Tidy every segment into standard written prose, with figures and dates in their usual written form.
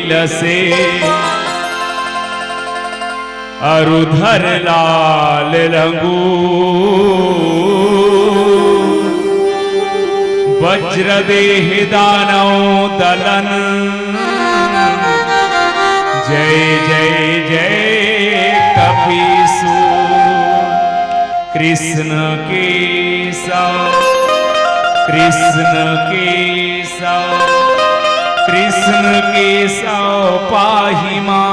लसे अरुधर लाल लंगूर वज्रदेह दानव दलन जय जय जय कपीसूर कृष्ण केशव कृष्ण केशव कृष्ण केशव पाहि मां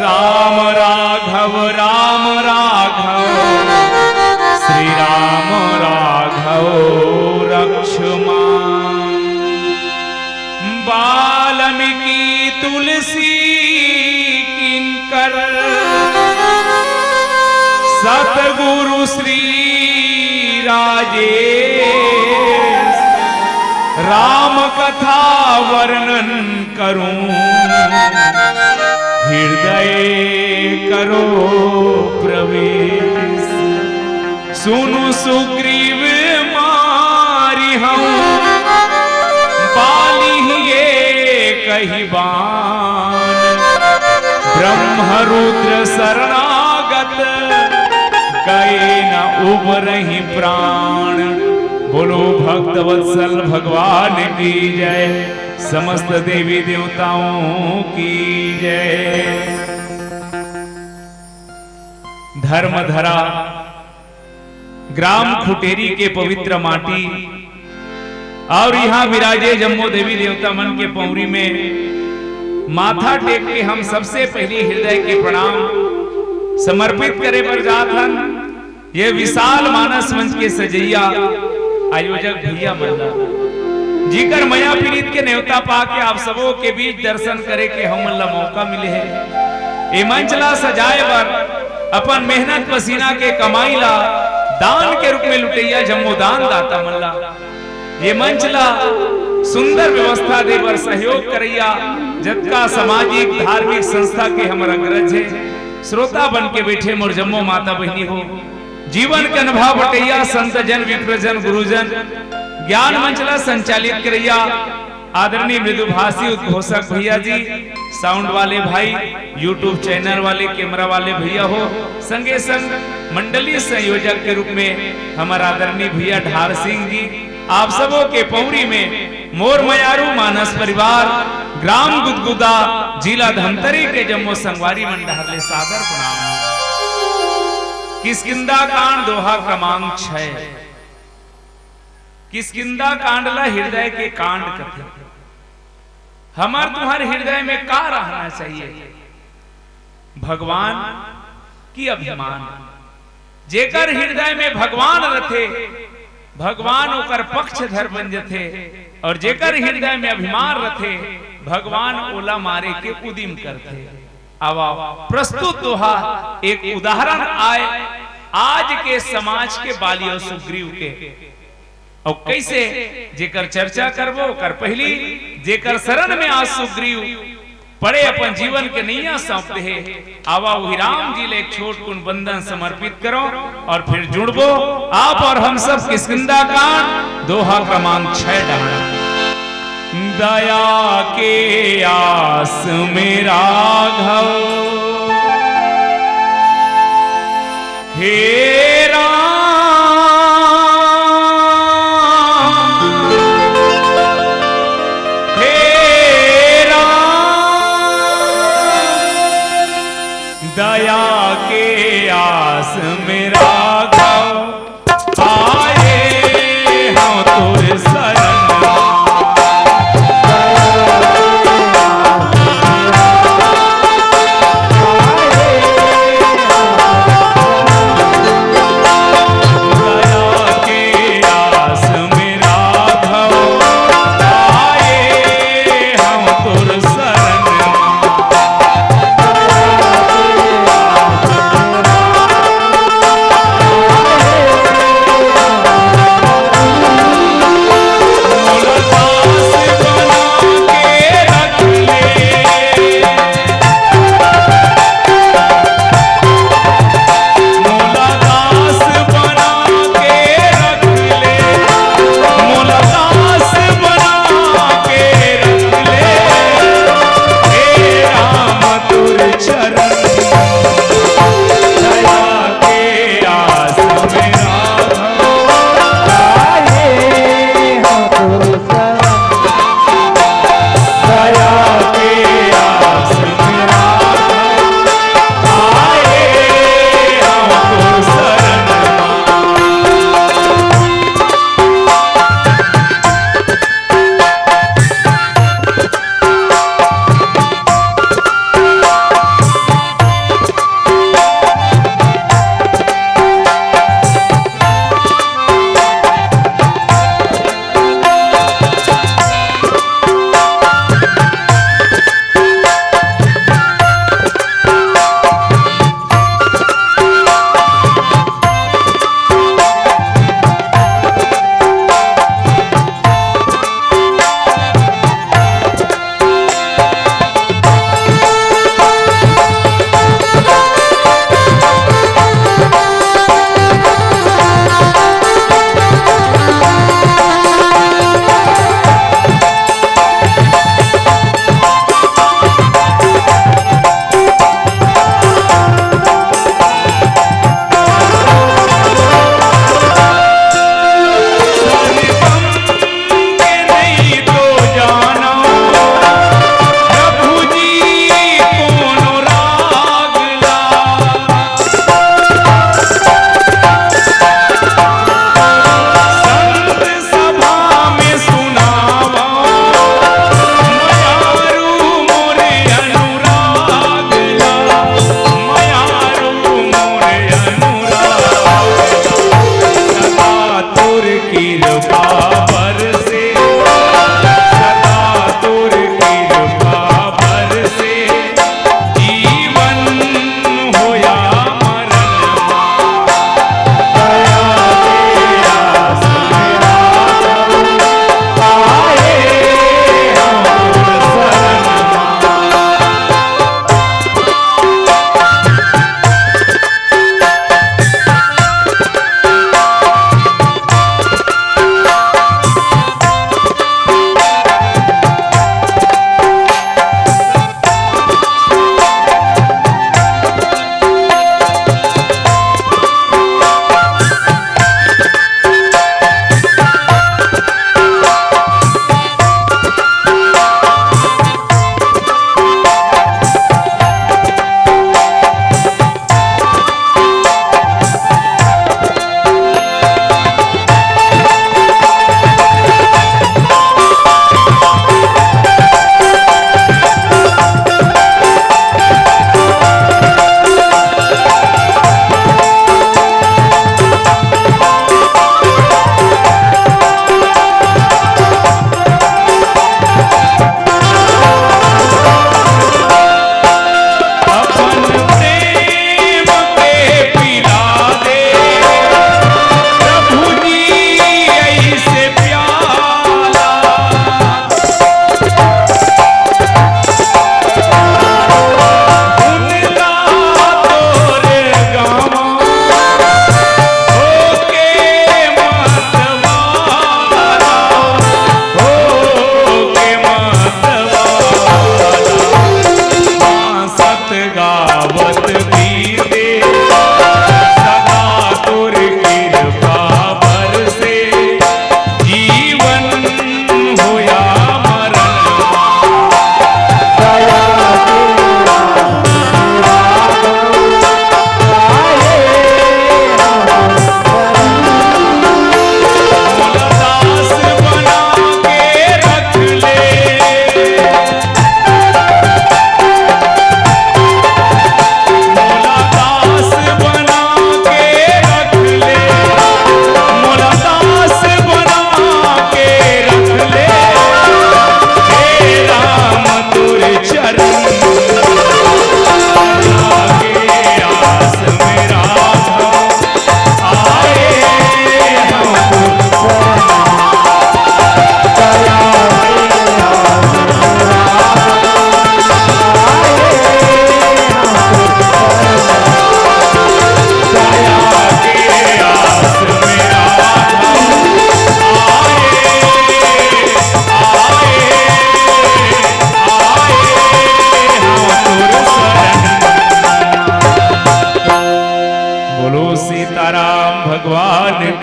राम राघव श्री राम राघव रक्ष मां वाल्मीकि तुलसी किंकर सतगुरु श्री राजेश राम कथा वर्णन करूं हृदय करो प्रवेश सुनु सुग्रीव मारी हम बाली ये कही बान ब्रह्म रुद्र शरणागत गए न उबरहि प्राण। बोलो भक्त वत्सल भगवान की जय, समस्त देवी देवताओं की जय। धर्मधरा ग्राम खुटेरी के पवित्र माटी और यहाँ विराजे जम्मो देवी देवता मन के पौरी में माथा टेक के हम सबसे पहले हृदय के प्रणाम समर्पित करे पर जाथन। ये विशाल मानस मंच के सजैया आयोजक भैया मल्ला जीकर मया पीड़ित के न्योता पाके आप सबों के बीच दर्शन करे के हम मल्ला मौका मिले है। ये मंचला सजाए बर अपन मेहनत पसीना के कमाई ला दान के रूप में लुटैया जम्मो दान दाता मल्ला ये मंचला सुंदर व्यवस्था दे बर सहयोग करैया जबका सामाजिक धार्मिक संस्था के हमर अग्रज है। श्रोता बन के बैठे मोर जम्मो माता बहनी हो जीवन के अनुभव बटैया संत जन विप्रजन गुरुजन ज्ञान मंचला संचालित करैया आदरणीय मृदुभाषी उद्घोषक भैया जी, साउंड वाले भाई, यूट्यूब चैनल वाले, कैमरा वाले भैया हो, संगे संग मंडलीय संयोजक के रूप में हमारा आदरणीय भैया ढार सिंह जी, आप सबों के पौरी में मोर मयारू मानस परिवार ग्राम गुदगुदा जिला धमतरी के जम्मो संगवारी मंडल ले सादर प्रणाम। किष्किंधा कांड दोहा क्रमांक 6। किष्किंधा कांड ला हृदय के कांड कथे। हमार तुम्हारे हृदय में का रहना चाहिए? भगवान की अभिमान। जेकर हृदय में भगवान रथे भगवान ओकर पक्षधर बन जथे और जेकर हृदय में अभिमान रथे भगवान ओला मारे के उदिम करथे। आवा प्रस्तुत दोहा एक उदाहरण आए आज के समाज के बालियों सुग्रीव के और कैसे जेकर चर्चा करबो कर पहली जेकर शरण में आज सुग्रीव पड़े अपन जीवन के नैया सौंपते है। आवा वही राम जी ले एक छोट कुन बंधन समर्पित करो और फिर जुड़बो आप और हम सब किष्किंधा कांड दोहा क्रमांक 6 डालना। दया के आस में राघव हे दया के आस में राघव आए हम तुर शरण।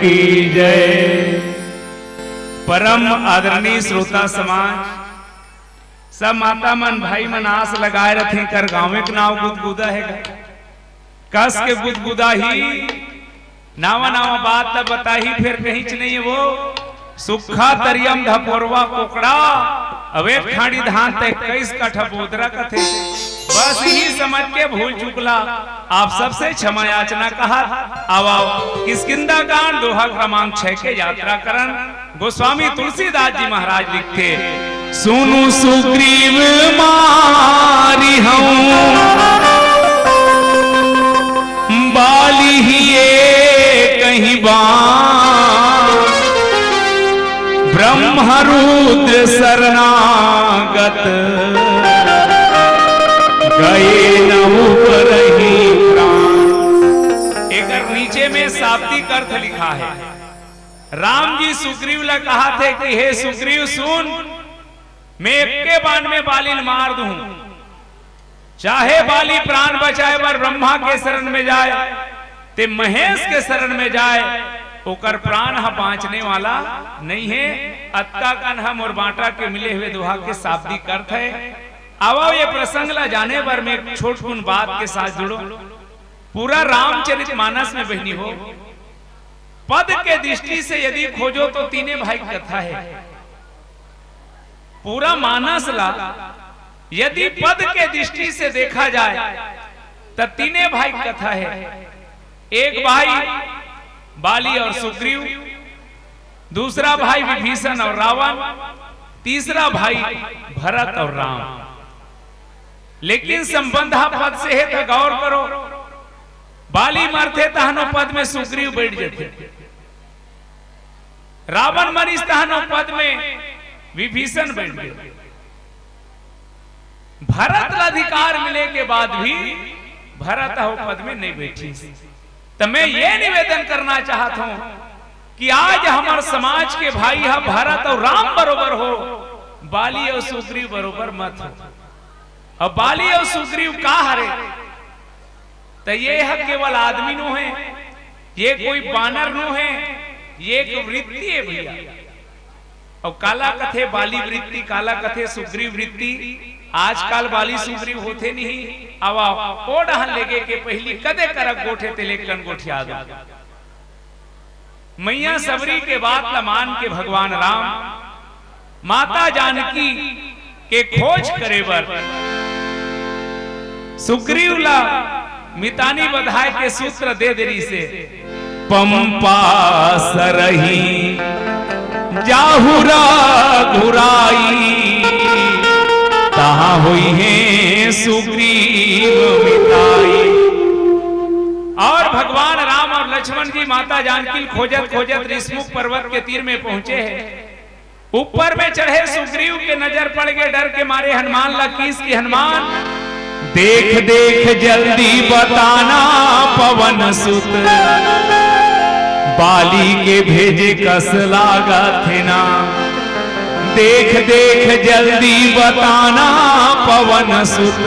की जय। परम आदरणीय श्रोता समाज, सब माता मन भाई मन आस लगाए रथे कर गाँव के नाव गुदगुदा है, कस के गुदगुदा ही नावा नावा बात तब बताही, फिर कहीं च नहीं है वो सुखा तरियम धपोरवा कोकड़ा अवे खाड़ी धान तक 21 कट्ठा बोदरा कथे। बस यही समझ के भूल चुकला, आप सबसे क्षमा याचना कहा। आओ किष्किंधा कांड दोहा क्रमांक 6 के यात्रा करन। गोस्वामी तुलसीदास जी महाराज लिखते, सुनु सुग्रीव मारी हूं बाली ही कहीं बार, ब्रह्मरुद्र शरणागत गए न ऊपर ही प्राण। एक नीचे में शाब्दिक अर्थ लिखा है। राम जी सुग्रीव ला कहा थे कि हे सुग्रीव सुन, मैं एक के बाण में बाली मार दूं, चाहे बाली प्राण बचाए पर ब्रह्मा के शरण में जाए ते महेश के शरण में जाए, ओकर प्राण हा बांचने वाला नहीं है। अत्ता कन्हा और बांटा के मिले हुए दोहा के शाब्दिक अर्थ है। आओ ये प्रसंग ला जाने पर मैं एक छोटकुन बात के साथ जुड़ो। पूरा रामचरित मानस में बहनी हो, पद के दृष्टि से यदि खोजो तो तीने भाई की कथा है। पूरा मानस ला यदि पद के दृष्टि से देखा जाए तो तीने भाई की कथा है। एक भाई बाली और सुग्रीव, दूसरा भाई विभीषण और रावण, तीसरा भाई भरत और राम। लेकिन संबंध पद से है तो गौर करो, बाली मरते तहनो पद में सुग्रीव बैठ जाते, रावण मरीज तहनो पद में विभीषण बैठ गए। भरत अधिकार मिले के बाद भी भरत हो पद में नहीं बैठी। तो मैं ये निवेदन करना चाहता हूं कि आज हमारे समाज के भाई हा भरत और राम बरोबर हो, बाली और सुग्रीव बरोबर मत हो। और बाली और सुग्रीव का हरे तो ये है केवल आदमी नो है, ये कोई बानर नो है, ये एक वृत्ति है भैया। और काला कथे बाली वृत्ति, काला कथे सुग्रीव वृत्ति। आजकल बाली सुग्रीव होते नहीं। अब ओ डहन लेगे के पहली कदे करक गोठे ते लेकन गोठिया दो। मैया सबरी के बात ला मान के भगवान राम माता जानकी के खोज करे बर सुग्रीव ला मितानी बधाई के सूत्र दे देरी से पंपा सरही जाहुरा घुराई, कहाँ हुई है सुग्रीव मिताई। और भगवान राम और लक्ष्मण जी माता जानकी खोजत खोजत ऋषमुख पर्वत के तीर में पहुंचे हैं। ऊपर में चढ़े सुग्रीव के नजर पड़ गए, डर के मारे हनुमान लकीस की हनुमान देख देख जल्दी बताना पवन सुत, बाली के भेजे कस लागा थे ना। देख देख जल्दी बताना पवन सुत,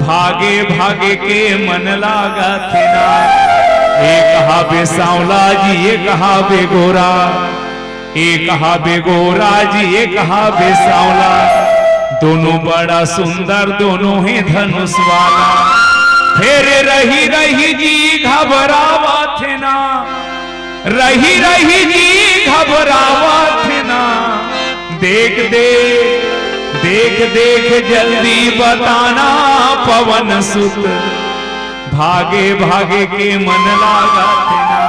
भागे भागे के मन लागा थे ना। एक हावे सांवला जी, एक हावे गोरा, एक हावे गोरा जी, एक हावे सांवला, दोनों बड़ा सुंदर, दोनों ही धनुष वाला। फिर रही रही जी घबरावा थे ना, रही रही जी घबरावा थे ना। देख देख देख देख जल्दी बताना पवन सुत, भागे भागे के मन लागा थे ना।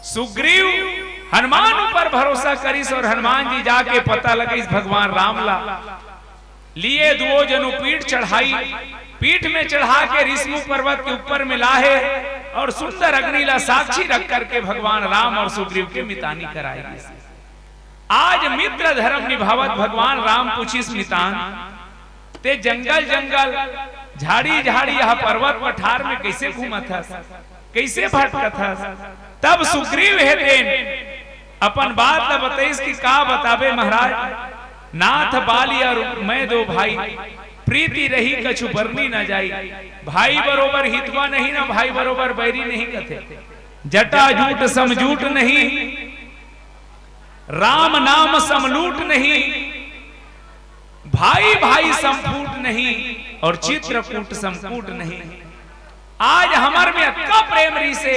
सुग्रीव हनुमान ऊपर भरोसा करिस और हनुमान जी जाके पता लगिस भगवान राम ला लिए दो जनु पीठ चढ़ाई, पीठ में चढ़ा के ऋषमुख पर्वत के ऊपर में लाहे और सुंदर अग्निला साक्षी रख करके भगवान राम और सुग्रीव के मितानी कराई। आज मित्र धर्म निभावत भगवान राम पूछिस मितान ते जंगल जंगल झाड़ी झाड़ी यह पर्वत पठार में कैसे घूमत हस, कैसे भटकत हस। तब सुग्रीव है अपन बात बताइस कि का बताबे महाराज। नाथ बाली और मैं दो भाई प्रीति रही कछु बरनी न जाई। भाई बरोबर हितवा नहीं ना भाई बरोबर बैरी नहीं कथे। जटा जूट समझूट नहीं, राम नाम समलूट नहीं, भाई भाई संफूट नहीं, और चित्रकूट संकूट नहीं। आज हमार में अक्का प्रेम री से,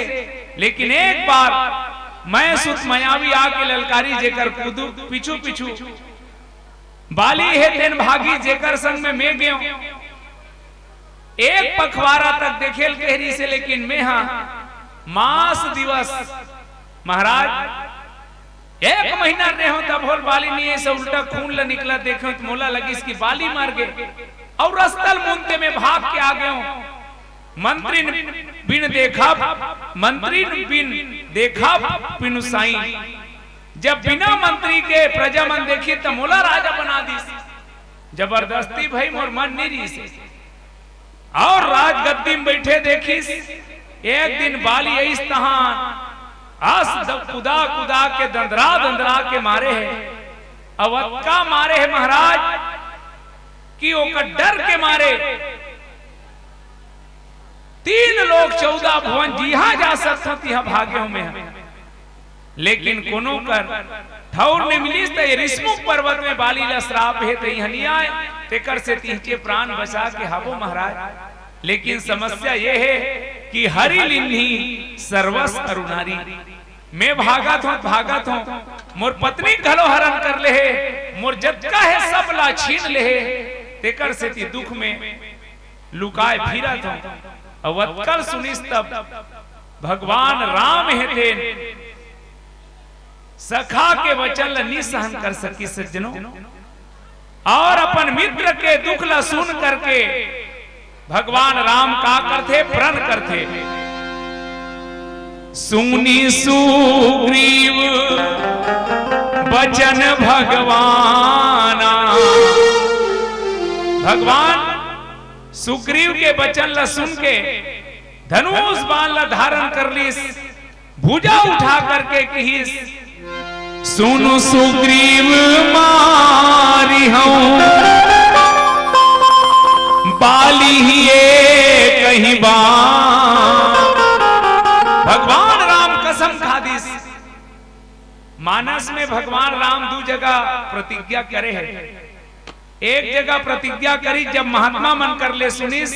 लेकिन एक बार मैं सुत मयावी आके ललकारी जेकर कूदू पिछू पिछू बाली है तेन भागी जेकर संग में मैं गयो। एक पखवारा तक देखेल कहरी से, लेकिन मैं हाँ मास दिवस महाराज 1 महीना रहे हो तब होल बाली नहीं ऐसा उल्टा खून ल निकला देखो तो मोला लगी इसकी बाली मार गए और रस्तल मुंते में भाग के आ गए हूं। मंत्री बिन देखा, मंत्री बिन देखा बिनु साई। जब बिना मंत्री के प्रजा मन देखी तो मोला राजा बना दी। जबरदस्ती भाई मोर मन नहीं रही से और राज गद्दी में बैठे देखिस। एक दिन बाली इस तहां आस कुदा कुदा के दंदरा दंदरा के मारे है, अवक्का मारे है महाराज कि ओकर डर के मारे 3 लोग 14 भुवन जिहा जा सकता तिहा भाग्यों में। लेकिन कोनो कर ठौर ने मिलिस तो रिश्मुख पर्वत में बाली ला श्राप है तो यह नहीं आए तेकर से तिहचे प्राण बचा के हावो महाराज। लेकिन समस्या ये है कि हरि लिन्ही सर्वस अरुणारी। मैं भागत हूं मोर पत्नी घलो हरण कर ले है, मोर जतका है सब ला छीन ले है, तेकर से ती दुख में लुकाए फिरत हूं। अवत्कल सुनिस तब भगवान राम हेते सखा के वचन ला नहीं सहन कर सकी सज्जनों, और अपन मित्र के दुख ला सुन करके भगवान राम का करते प्रण करते। सुनी सुग्रीव वचन भगवाना, भगवान सुग्रीव के वचन ला सुन के धनुष बाण ला धारण कर लीस, भुजा उठा करके कहिस सुनु सुग्रीव मारी हूं बाली ही कहीं बार। भगवान राम कसम खा दी। मानस में भगवान राम 2 जगह प्रतिज्ञा करे है। एक जगह प्रतिज्ञा करी जब महात्मा मन कर ले सुनिस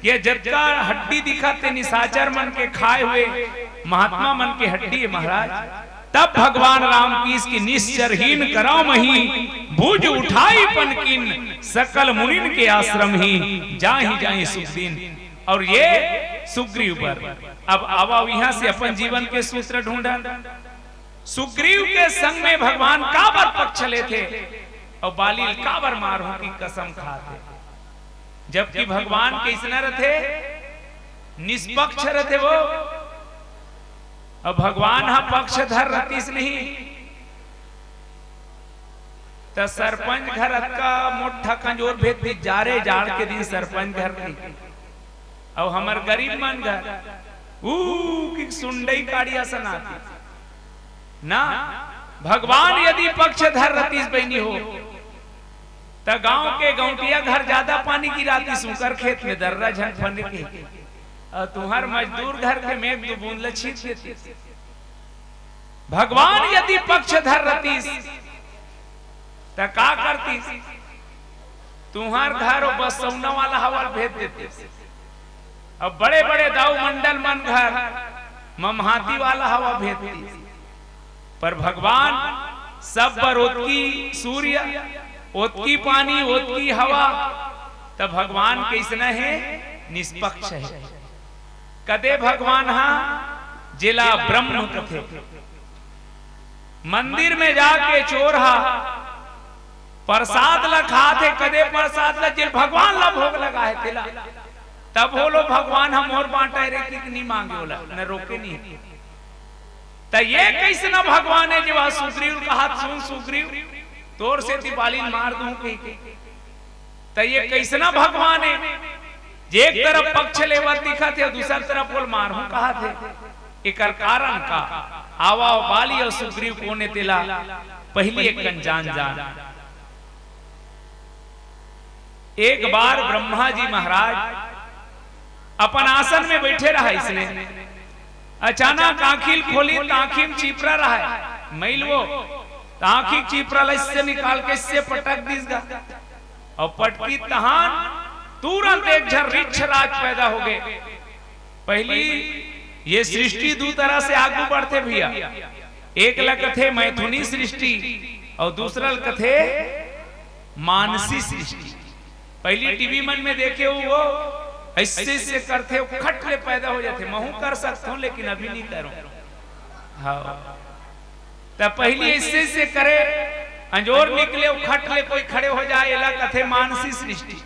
ये जगह हड्डी दिखाते निशाचर मन के खाए हुए महात्मा मन के हड्डी है महाराज। तब भगवान राम की इसकी निश्चरहीन कराओ मही भुज उठाई पनकिन सकल मुनिन के आश्रम ही जाहि सुखदीन। और ये सुग्रीव पर अब आवा यहाँ से अपन जीवन के सूत्र ढूंढा। सुग्रीव के संग में भगवान काबर पक्ष ले थे और बाली काबर मारो की कसम खाते, जबकि भगवान कैसना रहे निष्पक्ष रहे वो। अब भगवान हा पक्षधर रतीस नहीं तो सरपंच घर का मोटा कंजोर भेद भी जारे जाड़ के दिन सरपंच घर थी। अब हमार गरीब मन घर की सुंडई काड़िया सनाती ना। भगवान यदि पक्षधर रतीस बहनी हो तो गांव के गौटिया घर ज्यादा पानी गिराती सुकर खेत में दर्रा झन फन के, और तुम्हार मजदूर घर के मेघ 2 बूंद छीट देती। भगवान यदि पक्षधर रतीस तो का करती, तुम्हार घर बस सौना वाला हवा भेज देते। अब बड़े बड़े दाऊ मंडल मन घर ममहाती वाला हवा भेजती। पर भगवान सब पर ओतकी सूर्य, ओतकी पानी, ओतकी हवा, तब भगवान कैसना है निष्पक्ष है। कदे भगवान हा जिला ब्रह्म कथे मंदिर में जाके चोरहा प्रसाद ला खाते, कदे प्रसाद ला जिल भगवान ला भोग लगा है तिला, तब बोलो भगवान हम और बांटा रे कि नहीं मांगे होला न रोके नहीं। तो ये कैसना भगवान है जो सुग्रीव का हाथ सुन सुग्रीव तोर से ती बाली मार दूं कहीं। तो ये कैसना भगवान है एक तरफ पक्ष लेवा दिखा थे, दूसरा तरफ बोल मारू कहा थे। एक कारण का आवा बाली और सुग्रीव कोने तिला पहली एक जान एक बार ब्रह्मा जी महाराज अपन आसन में बैठे रहा, इसने अचानक आंखिल खोली तो आंखी में चिपरा रहा है मैल, वो आंखी चिपरा इससे निकाल के इससे पटक दीसगा और पटकी तहान तुरंत एक झर रिछ राज पैदा हो गए। पहली ये सृष्टि दो तरह से आगू बढ़ते भैया, एक लकथे मैथुनी सृष्टि और दूसरा लकथे मानसी सृष्टि। पहली टीवी मन में देखे वो ऐसे से करते हो खटले पैदा हो जाते, महू कर सकता हूं लेकिन अभी नहीं करूं। हाँ तो पहली ऐसे से करे अंजोर निकले खटले कोई खड़े हो जाए, एला कथे मानसी सृष्टि।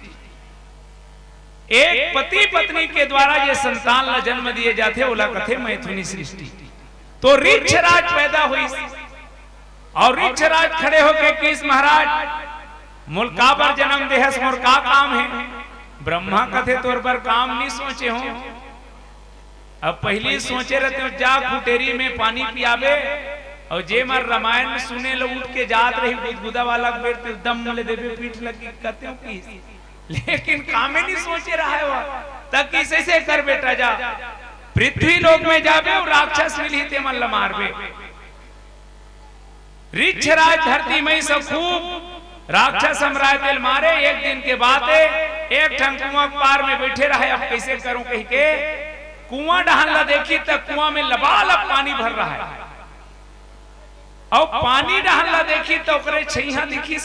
एक पति पत्नी के द्वारा ये संतान ला जन्म दिए जाते ओला कथे मैथुनी सृष्टि। तो रिछ राज पैदा हुई और रिछ राज खड़े होके किस महाराज मुल्का पर जन्म देहस मोर का काम है। ब्रह्मा कथे तोर पर काम नहीं सोचे हो, अब पहली सोचे रहते हो जा कुटेरी में पानी पियाबे और जे मर रामायण सुने लो उठ के जात रही गुदगुदा वाला पेट पे दम ले देवे पीठ लगी कहते हो की, लेकिन कामे नहीं सोचे रहा है वो तक किसे से कर बेटा जा पृथ्वी लोक में जाबे और राक्षस मिली ते मन ल मारबे। रिछ राज धरती में सब खूब राक्षस हमराय दिल मारे। एक दिन के बाद एक ठन कुआं पार में बैठे रहे, अब कैसे करूं कह के कुआं डहान देखी तक कुआं में लबालब पानी भर रहा है और पानी डहान देखी तो ओकरे छैहा दिखी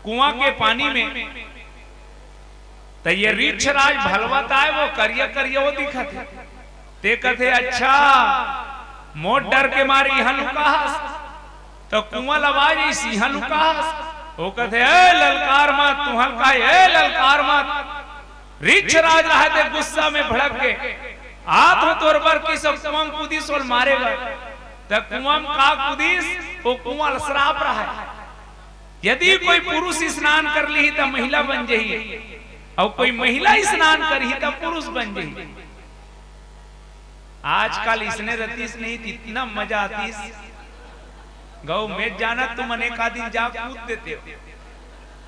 कुआं के पानी में तो ये रिछ राज भलवत आए वो करिया करिया वो दिखा थे ते कथे अच्छा मोट डर के मारे यहाँ लुकास तो कुआं लवाज सिंह लुकास वो कथे ए ललकार मत तू हल्का ए ललकार मत। रिछ राज रहा थे गुस्सा में भड़क के हाथ में तोर पर की सब कुआं कुदिस और मारेगा तो कुआं का कुदिस वो कुआं श्राप रहा है। यदि कोई पुरुष स्नान कर ली तो महिला बन जाइए और कोई महिला स्नान करी तो पुरुष बन जाइए। आजकल इसने रतीस नहीं इतना मजा आती गौ में जाना तुम अनेक दिन जा कूद देते हो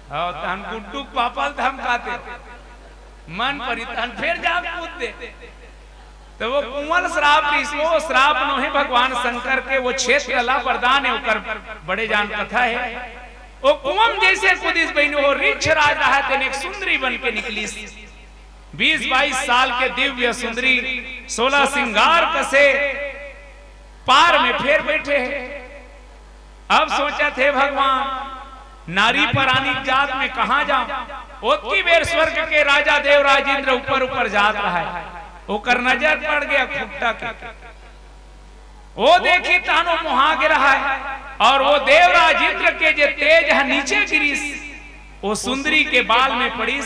तो हम गुड्डू पापल हम खाते मन परितन फिर जा कूद दे तो वो कुंवल श्राप वो श्राप नो है भगवान शंकर के वो क्षेत्र ला वरदान है उकर बड़े जान कथा है। वो कुआं जैसे कुदिस बहन वो रिछ राज रहा थे एक सुंदरी बन के निकली 20-22 साल के दिव्य सुंदरी 16 सिंगार कसे पार में फिर बैठे हैं। अब सोचा थे भगवान नारी परानी जात में कहा जाऊं, ओतकी बेर स्वर्ग के राजा देव राजेंद्र ऊपर ऊपर जात रहा है ओकर नजर पड़ गया खुट्टा के वो देखी तानो मुहा गिरा है और वो देवराज इंद्र के जो तेज है नीचे गिरी वो सुंदरी के बाल में पड़ी।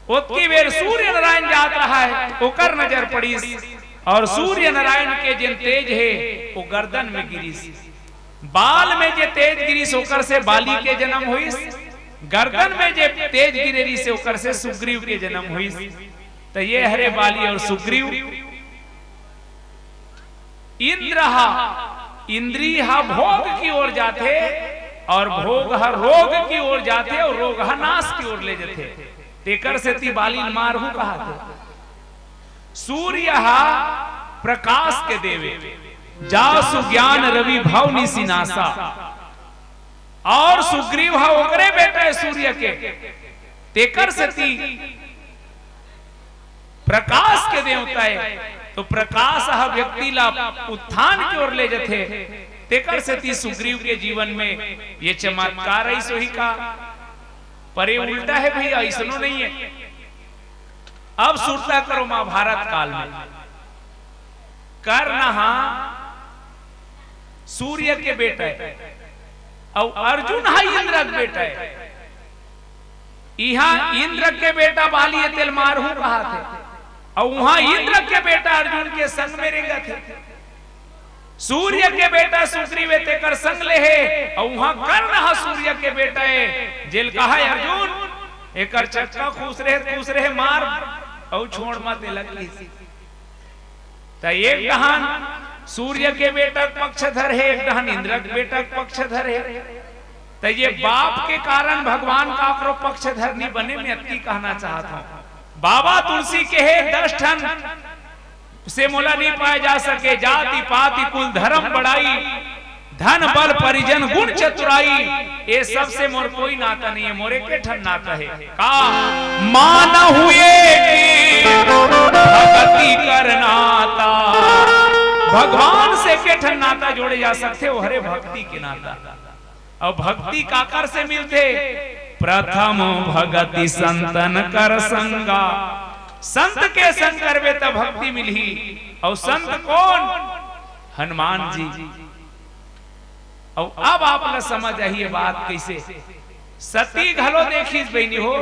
ओतकी बेर सूर्य नारायण जात रहा है ओकर नजर पड़ी और सूर्य नारायण के जिन तेज है वो गर्दन में गिरी। बाल में जे तेज गिरी ओकर से बाली के जन्म हुई, गर्दन में जे तेज गिरी से ओकर से सुग्रीव के जन्म हुई। तो ये हरे बाली और सुग्रीव इंद्रिय भोग की ओर जाते और भोग रोग की ओर जाते और रोग नाश की ओर ले जाते। तेकर से ती बाली मारहू कहा थे। सूर्य प्रकाश के देवे जासु ज्ञान रवि भाव निसिनासा और सुग्रीव ओकरे बेटा है सूर्य के तेकर से ती प्रकाश के देवता है। तो प्रकाश व्यक्ति ला उत्थान की ओर ले जाते तेकर से ती सुग्रीव के जीवन में ये चमत्कार ऐसो ही का परे उल्टा है भैया ऐसनो नहीं है। अब सुरता करो महाभारत काल में कर्ण सूर्य के बेटा है और अर्जुन इंद्र के बेटा है। यहाँ इंद्र के बेटा बाली तेल मारहू कहा थे और वहां इंद्र के बेटा अर्जुन के संग में रेंगा थे। सूर्य के बेटा सुग्रीव तेकर संग ले है और वहां कर्ण सूर्य के बेटा है जेल कहा है अर्जुन एक चक्का खुश रहे मार और छोड़ मत लगी। तो एक दहन सूर्य के बेटा पक्षधर है एक दहन इंद्र के बेटा पक्षधर है। तो ये बाप के कारण भगवान का करो पक्षधरनी बने, में अति कहना चाहता हूं। बाबा तुलसी के है 10 ठन से मोला नहीं पाए जा सके, जाति पाति कुल धर्म बढ़ाई, धन बल परिजन गुण चतुराई, ये सब से मोर कोई नाता नहीं है, मोरे के ठन नाता है। का मान हुए भक्ति कर नाता, भगवान से के ठन नाता जोड़े जा सकते हो, हरे भक्ति के नाता। और भक्ति काकर से मिलते, प्रथम भगति संतन कर संगा, संत के संग करवे तब भक्ति मिली। और संत कौन, हनुमान जी। और अब आप न समझ आइए बात कैसे, सती घलो देखी बहनी हो,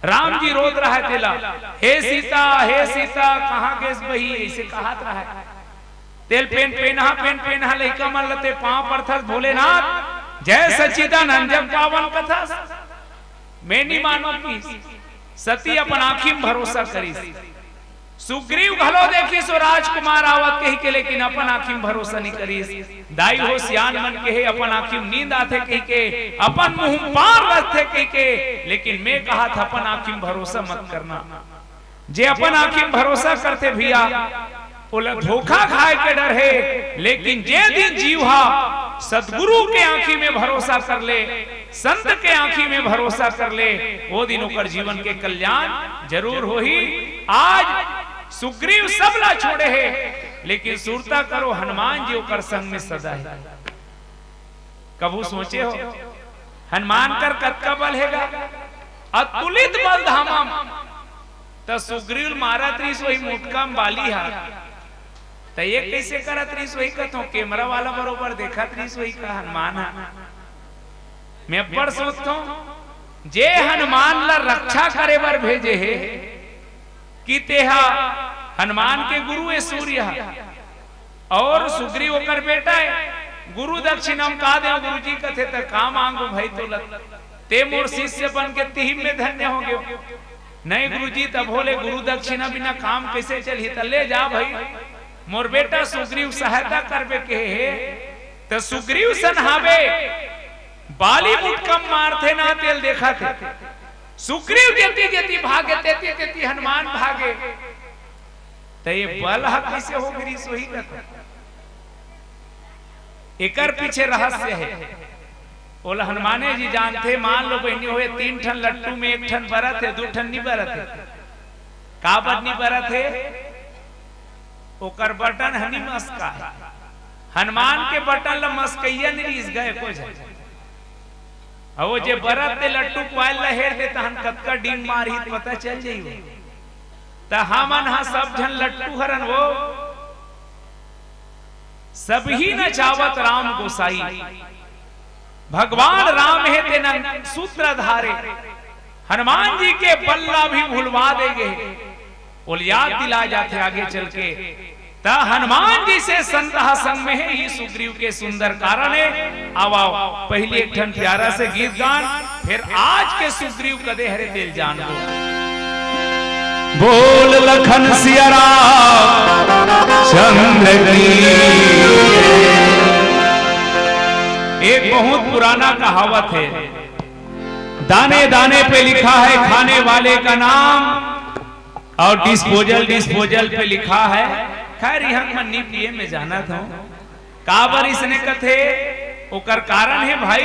राम जी रोद रहा तेला, हे सीता कहाँ गेस बही, ऐसे कहत रहा है। तेल पेन पेनहा लइका मन लते पांव परथस भोलेनाथ जय सच्चिदानंद जब पावन कथा। मैं नहीं मानो की सती अपन आँखी में भरोसा करी, सुग्रीव घलो देखी सो राजकुमार आवत कही के, लेकिन अपन आँखी में भरोसा नहीं करी। दाई हो सियान मन के अपन आँखी में नींद आते कही के, अपन मुंह पार रखते कही के, लेकिन मैं कहा था अपन आँखी में भरोसा मत करना। जे अपन आँखी में भरोसा करते भैया धोखा खाए के डर है, लेकिन जे दिन जीवा सदगुरु के आंखी में भरोसा कर ले, संत के आंखी में भरोसा कर ले, वो दिन ओकर जीवन के कल्याण जरूर हो ही। आज सुग्रीव सब ला छोड़े है, लेकिन सुरता करो हनुमान जी ओकर संग में सदा है। कबू सोचे हो हनुमान कर कतका बल हैगा, अतुलित बल धामम। तो सुग्रीव मारत रही सोई मुटका बाली हाथ, तो ये कैसे करत रही सोई कथो, कैमरा वाला बरोबर देखत रही सोई का हनुमान है। मैं पर सोचता हूं जे हनुमान ला रक्षा करे बर भेजे है कि तेहा हनुमान के गुरु है सूर्य, और सुग्रीव ओकर बेटा है। गुरु दक्षिणम का दे, गुरु जी कथे त का मांगो भाई तोलत, ते मोर शिष्य बन के तिहिम में धन्य हो गयो। नहीं गुरु जी तब बोले गुरु दक्षिणा बिना काम कैसे चली, त ले जा भाई मोर बेटा सुग्रीव सहायता करबे के है। तो सुग्रीव सनहावे बाली मुटकम मारथे ना तेल देखा थे, सुग्रीव जेती जेती भागे तेती तेती हनुमान भागे। तो ये बल कैसे हो गिरी सोही कथा, एकर पीछे रहस्य है। बोला हनुमाने जी जानते, मान लो बहनी हुए 3 ठन लट्टू में 1 ठन बरत है, 2 ठन नहीं बरत है। का बद नहीं बरत है, ओकर बटन हनी मस्का है। हनुमान के बटन ला मस्कैया नहीं रिस गए को जाए, वो जे बरत ते लट्टू क्वाइल लहेर दे तहन कतका डींग मारी पता चल जाइयो। त हमन हा सब जन लट्टू हरन, वो सब ही न चावत राम गोसाई। भगवान राम है तेना सूत्र धारे, हनुमान जी के बल्ला भी भुलवा देंगे, और याद दिला जाते आगे चल के। ता हनुमान जी से संतहा संग में है, ये सुग्रीव के सुंदर कारण है। आओ पहले एक ठन प्यारा से गीत गान, फिर आज के सुग्रीव कदे हरे दिल जान लो। बोल लखन सिया राम चंद्र की। एक बहुत पुराना कहावत है, दाने दाने पे लिखा है खाने वाले का नाम, और डिस्पोजल पे लिखा है। खैर यहाँ मन्नी पिए में जाना था काबर इसने कथे, ओकर कारण है भाई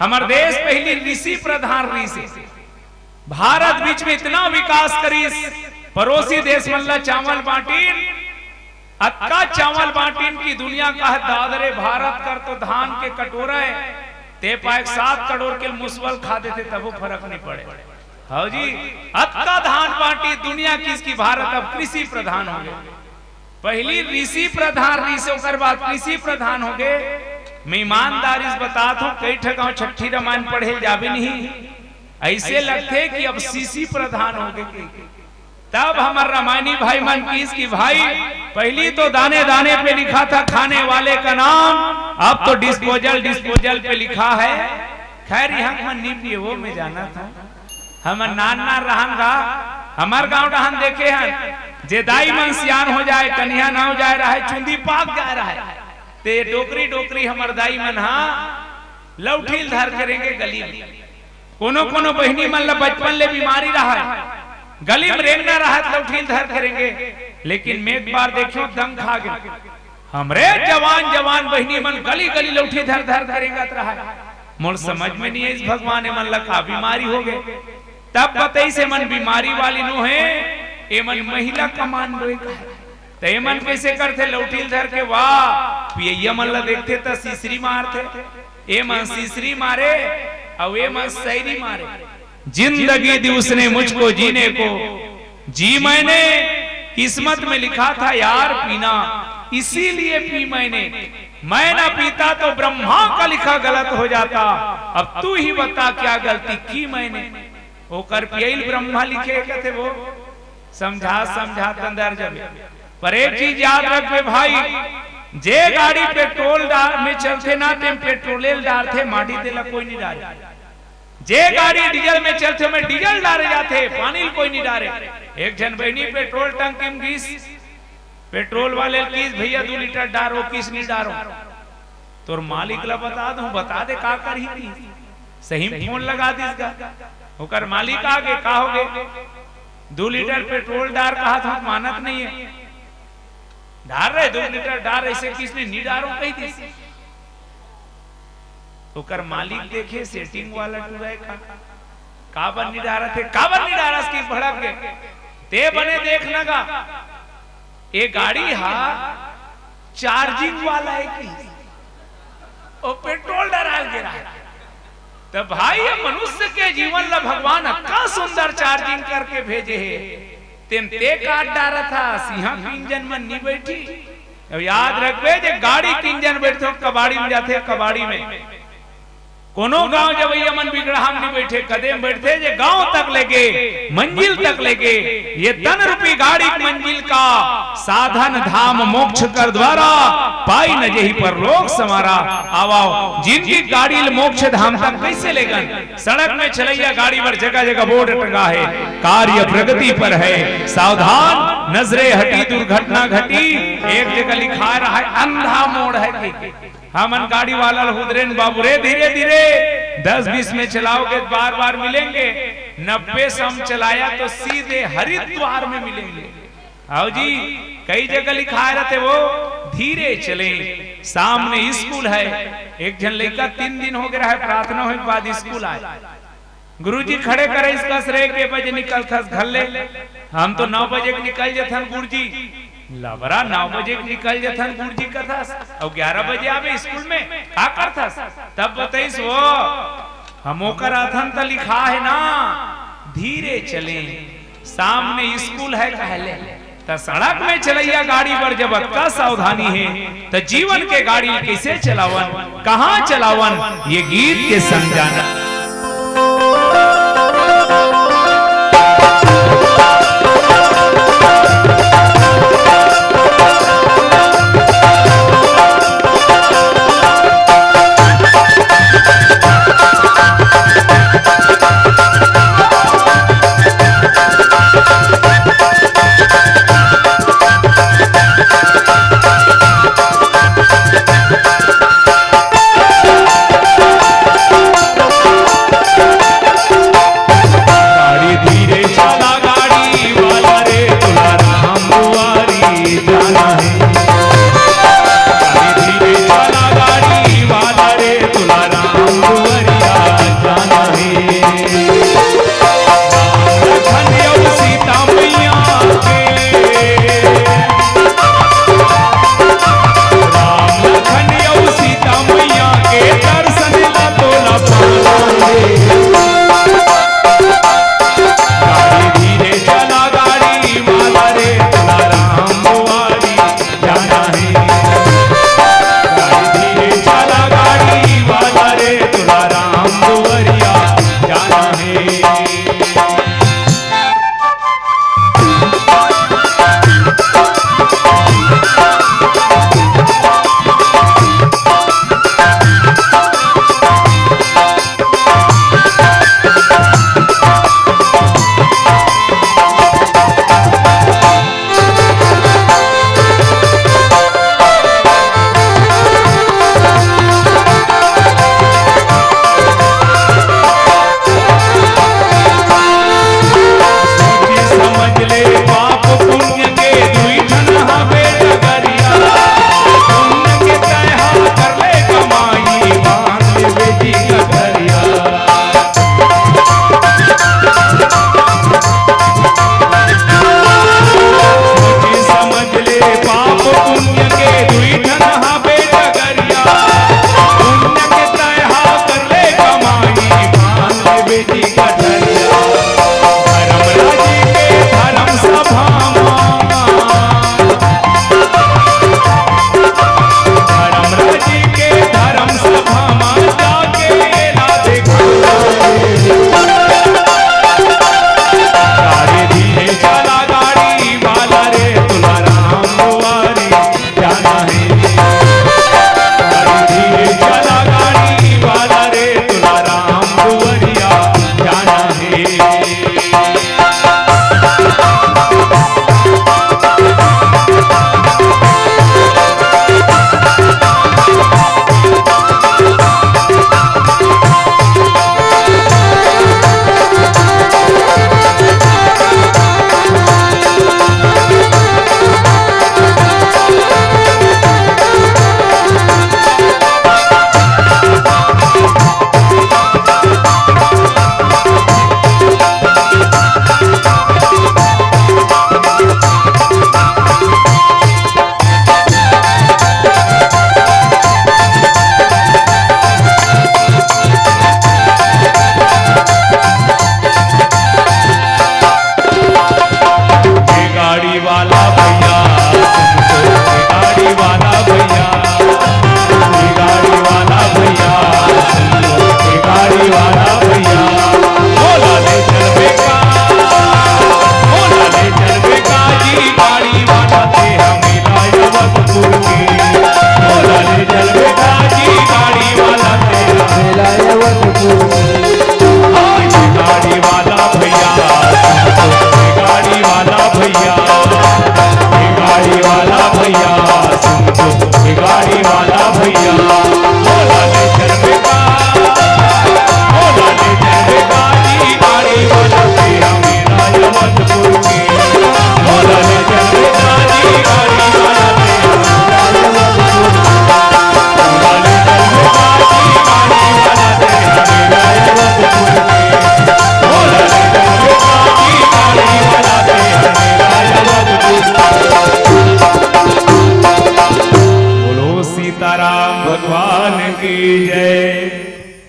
हमार देश पहली ऋषि प्रधान ऋषि, भारत बीच में इतना विकास करी, पड़ोसी देश मल्ला चावल बांटीन, अक्का चावल बांटीन की दुनिया का दादरे भारत कर तो धान के कटोरा है, ते पाए 7 करोड़ के मुसवल खा देते तब वो फर्क नहीं पड़े। हाँ जी, अक्का धान बांटी दुनिया किसकी, भारत अब कृषि प्रधान हो गए। पहली ऋषि प्रधान ऋषि होकर बाद कृषि प्रधान हो गए। मैं ईमानदारी से बताता हूँ, कई ठगाओ छठी रामायण पढ़े जाबे नहीं, ऐसे लगते कि अब सीसी प्रधान हो गए। तब हमारे रामायणी भाई मन की भाई पहली तो दाने दाने पे लिखा था खाने वाले का नाम, अब तो डिस्पोजल पे लिखा है। खैर यहाँ मन नहीं पिए वो में जाना था, हम नाना रहंगा हमार गांव रहन देखे हैं, जे दाई मन सियान हो जाए कन्या ना हो जाए रहा है, चुंदी पाक जा रहा है, ते डोकरी हमार दाई मन हा लौठील धर करेंगे गली में। कोनो कोनो बहनी मन ला बचपन ले बीमारी रहा है, गली में रेंगना रहा लौठील धर करेंगे, लेकिन मैं एक बार देखियो दम खा गए। हमरे जवान जवान बहनी मन गली गली लौठी धर धर करेंगे रहा। मोर समझ में नहीं है इस भगवान मन ला का बीमारी हो गए। तब बताई से मन बीमारी वाली नो है, ए मन महिला कमांडो तो ए मन कैसे करते लौठील धर के। वाह पिया मन ला देखते तो सीसरी मारते, ए मन सीसरी मारे और ए मन सैरी मारे। जिंदगी दी उसने मुझको जीने को, जी मैंने किस्मत में लिखा था यार पीना, इसीलिए पी मैंने। मैं ना पीता तो ब्रह्मा का लिखा गलत हो जाता, अब तू ही बता क्या गलती की मैंने। वो कर पियल ब्रह्मा लिखे कहते वो समझा समझा अंदर जब। पर एक चीज याद रखे भाई, जे गाड़ी पेट्रोल में चलते ना ते पेट्रोल डालते माटी देला कोई नहीं डाले। जे गाड़ी डीजल में चलते में डीजल डाले जाते, पानी कोई नहीं डाले। एक जन बहनी पेट्रोल टंकी में घिस, पेट्रोल वाले किस भैया 2 लीटर डारो, किस नहीं डारो। तोर मालिक ला बता दू, बता दे का कर ही सही फोन लगा दी इसका। होकर मालिक आगे का हो गए 2 लीटर पेट्रोल डार कहा था, मानत नहीं है। डार रहे 2 लीटर डार, ऐसे किसने नहीं डारो कही थी। होकर मालिक देखे सेटिंग वाला टूरा का बन नहीं डारा थे, का बन नहीं डारा इसकी भड़क गए ते बने देखना का। ये गाड़ी हा चार्जिंग वाला है कि और पेट्रोल डराल गिरा। तो भाई ये मनुष्य के जीवन ला भगवान का सुंदर चार्जिंग करके भेजे है। तेम ते काट डारा था सिंहा की इंजन में नहीं बैठी। अब याद रखबे जे गाड़ी की इंजन बैठते कबाड़ी में जाते, कबाड़ी में कोनो गांव जब ये मन बिगड़ा हम नहीं बैठे, कदम बैठते जे गांव तक लेके मंजिल तक लेके। ये तन रूपी गाड़ी मंजिल का साधन धाम मोक्ष कर द्वारा पाई न जही पर लोग समारा। आवाओ जिनकी गाड़ी मोक्ष धाम तक कैसे लेगन। सड़क में चलैया गाड़ी पर जगह जगह बोर्ड टंगा है, कार्य प्रगति पर है, सावधान नजरे हटी दुर्घटना घटी। एक जगह लिखा रहा है अंधा मोड़ है। हमन गाड़ी वाला हुदरेन बाबू रे धीरे धीरे 10-20 में चलाओगे बार बार मिलेंगे, 90 से हम चलाया तो सीधे हरिद्वार में मिलेंगे। आओ जी कई जगह लिखा रहते वो धीरे चले। सामने स्कूल है, एक जन लड़का 3 दिन हो गया है प्रार्थना होने के बाद स्कूल आए। गुरुजी खड़े करे इसका श्रेय के बजे निकल थस घर ले। हम तो 9 बजे निकल जथन गुरुजी लबरा 9 बजे निकल जथन गुरुजी का था और 11 बजे आवे स्कूल में का करता। तब बताइस वो हम ओकर अथन तो लिखा है ना धीरे चले, सामने स्कूल है कहले। तो सड़क में चलैया गाड़ी पर जब का सावधानी है तो जीवन के गाड़ी कैसे चलावन, कहां चलावन, ये गीत के संग जाना।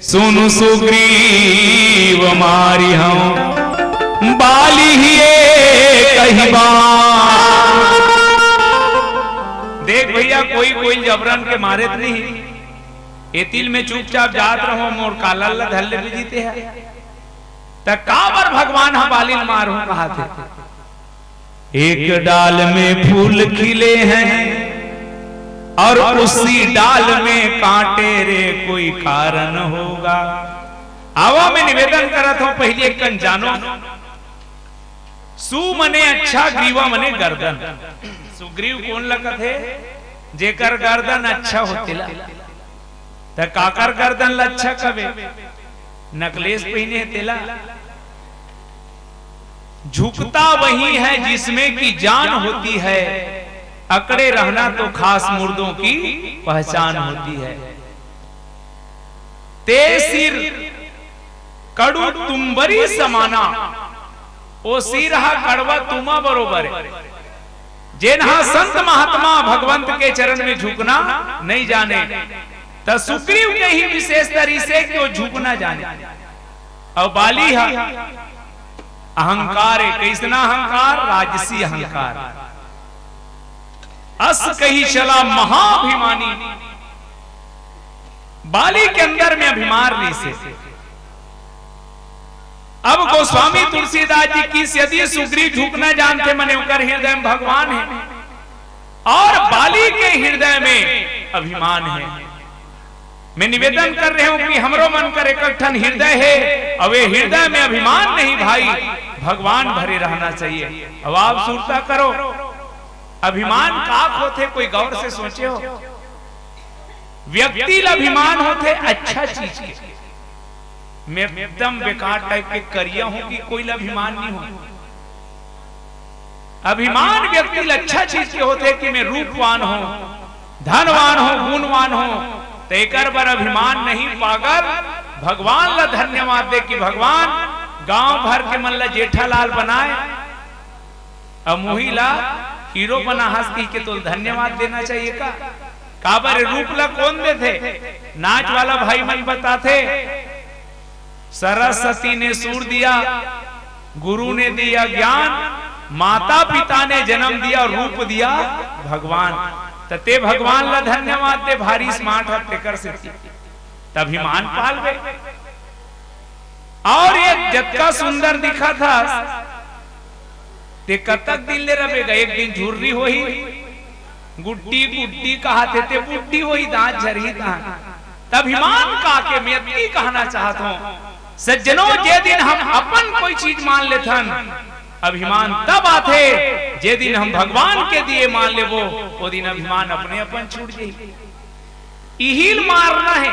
सुनु सुग्रीव मारी हम बाली ही कही बार। देख भैया कोई कोई जबरन के मारे नहीं, एतिल में चुपचाप जात रहो मोर काला धल्ले भी जीते हैं तक काबर भगवान हम बालिल मारू कहा थे। एक डाल में फूल खिले हैं और उसी डाल में कांटे रे कोई कारण होगा। आवा मैं निवेदन करत हूं पहले एक कन जानो, सु मने अच्छा ग्रीवा मने गर्दन। सुग्रीव कौन लगत है जेकर गर्दन अच्छा होतिला त काकर गर्दन लच्छा कबे नकलेस पहने तेला। झुकता वही है जिसमें की जान होती है, अकड़े रहना तो खास मुर्दों की पहचान होती है। ते सिर कड़ू तुम्बरी समाना, ओ सिरहा कड़वा तुमा बरोबर है। जेनहा संत महात्मा भगवंत के चरण में झुकना नहीं जाने तो सुग्रीव के ही विशेष तरीके क्यों झुकना जाने। और बाली है अहंकार है, कैसना अहंकार, राजसी अहंकार। अस कही चला महाभिमानी, बाली के अंदर में अभिमान नहीं से। अब गोस्वामी तुलसीदास जी की यदि सुग्रीव झुकना जानते मने उनकर हृदय में भगवान है और बाली के हृदय में अभिमान है। मैं निवेदन कर रहा हूं कि हमरो मन कर इकट्ठन हृदय है और वे हृदय में अभिमान नहीं भाई, भगवान भरे रहना चाहिए। अब आप सुरता करो, अभिमान काक होते कोई गौर से सोचे हो। व्यक्ति अभिमान होते अच्छा चीज के, मैं एकदम बेकार टाइप के करिया हूं कि कोई अभिमान नहीं हो। अभिमान व्यक्ति अच्छा चीज के होते कि मैं रूपवान हूं, धनवान हूं, गुणवान हूं, तो एक बार अभिमान नहीं पाकर भगवान ला धन्यवाद दे कि भगवान गांव भर के मन ला जेठालाल बनाए और मुहिला हीरो बना हंस के तो धन्यवाद देना चाहिए का। काबर रूप ला कौन दे थे? नाच वाला भाई मन बताते सरस्वती ने सूर दिया, गुरु ने दिया ज्ञान, माता पिता ने जन्म दिया, रूप दिया भगवान। तते भगवान ला धन्यवाद दे, भारी स्मार्ट होते कर से तभिमान पाल बे। और ये जत्का सुंदर दिखा था ते कतक दिन ले रवेगा। एक दिन झुर्री होई, गुड्डी गुड्डी कहा थे बुड्ढी होई, दांत झरही दांत। तभिमान का के मैं इतनी कहना चाहता हूं सज्जनों, जे दिन हम अपन कोई चीज मान लेथन अभिमान तब आते जे दिन हम भगवान के दिए मान ले वो दिन अभिमान अपने अपन छूट जाए। इहिल मारना है,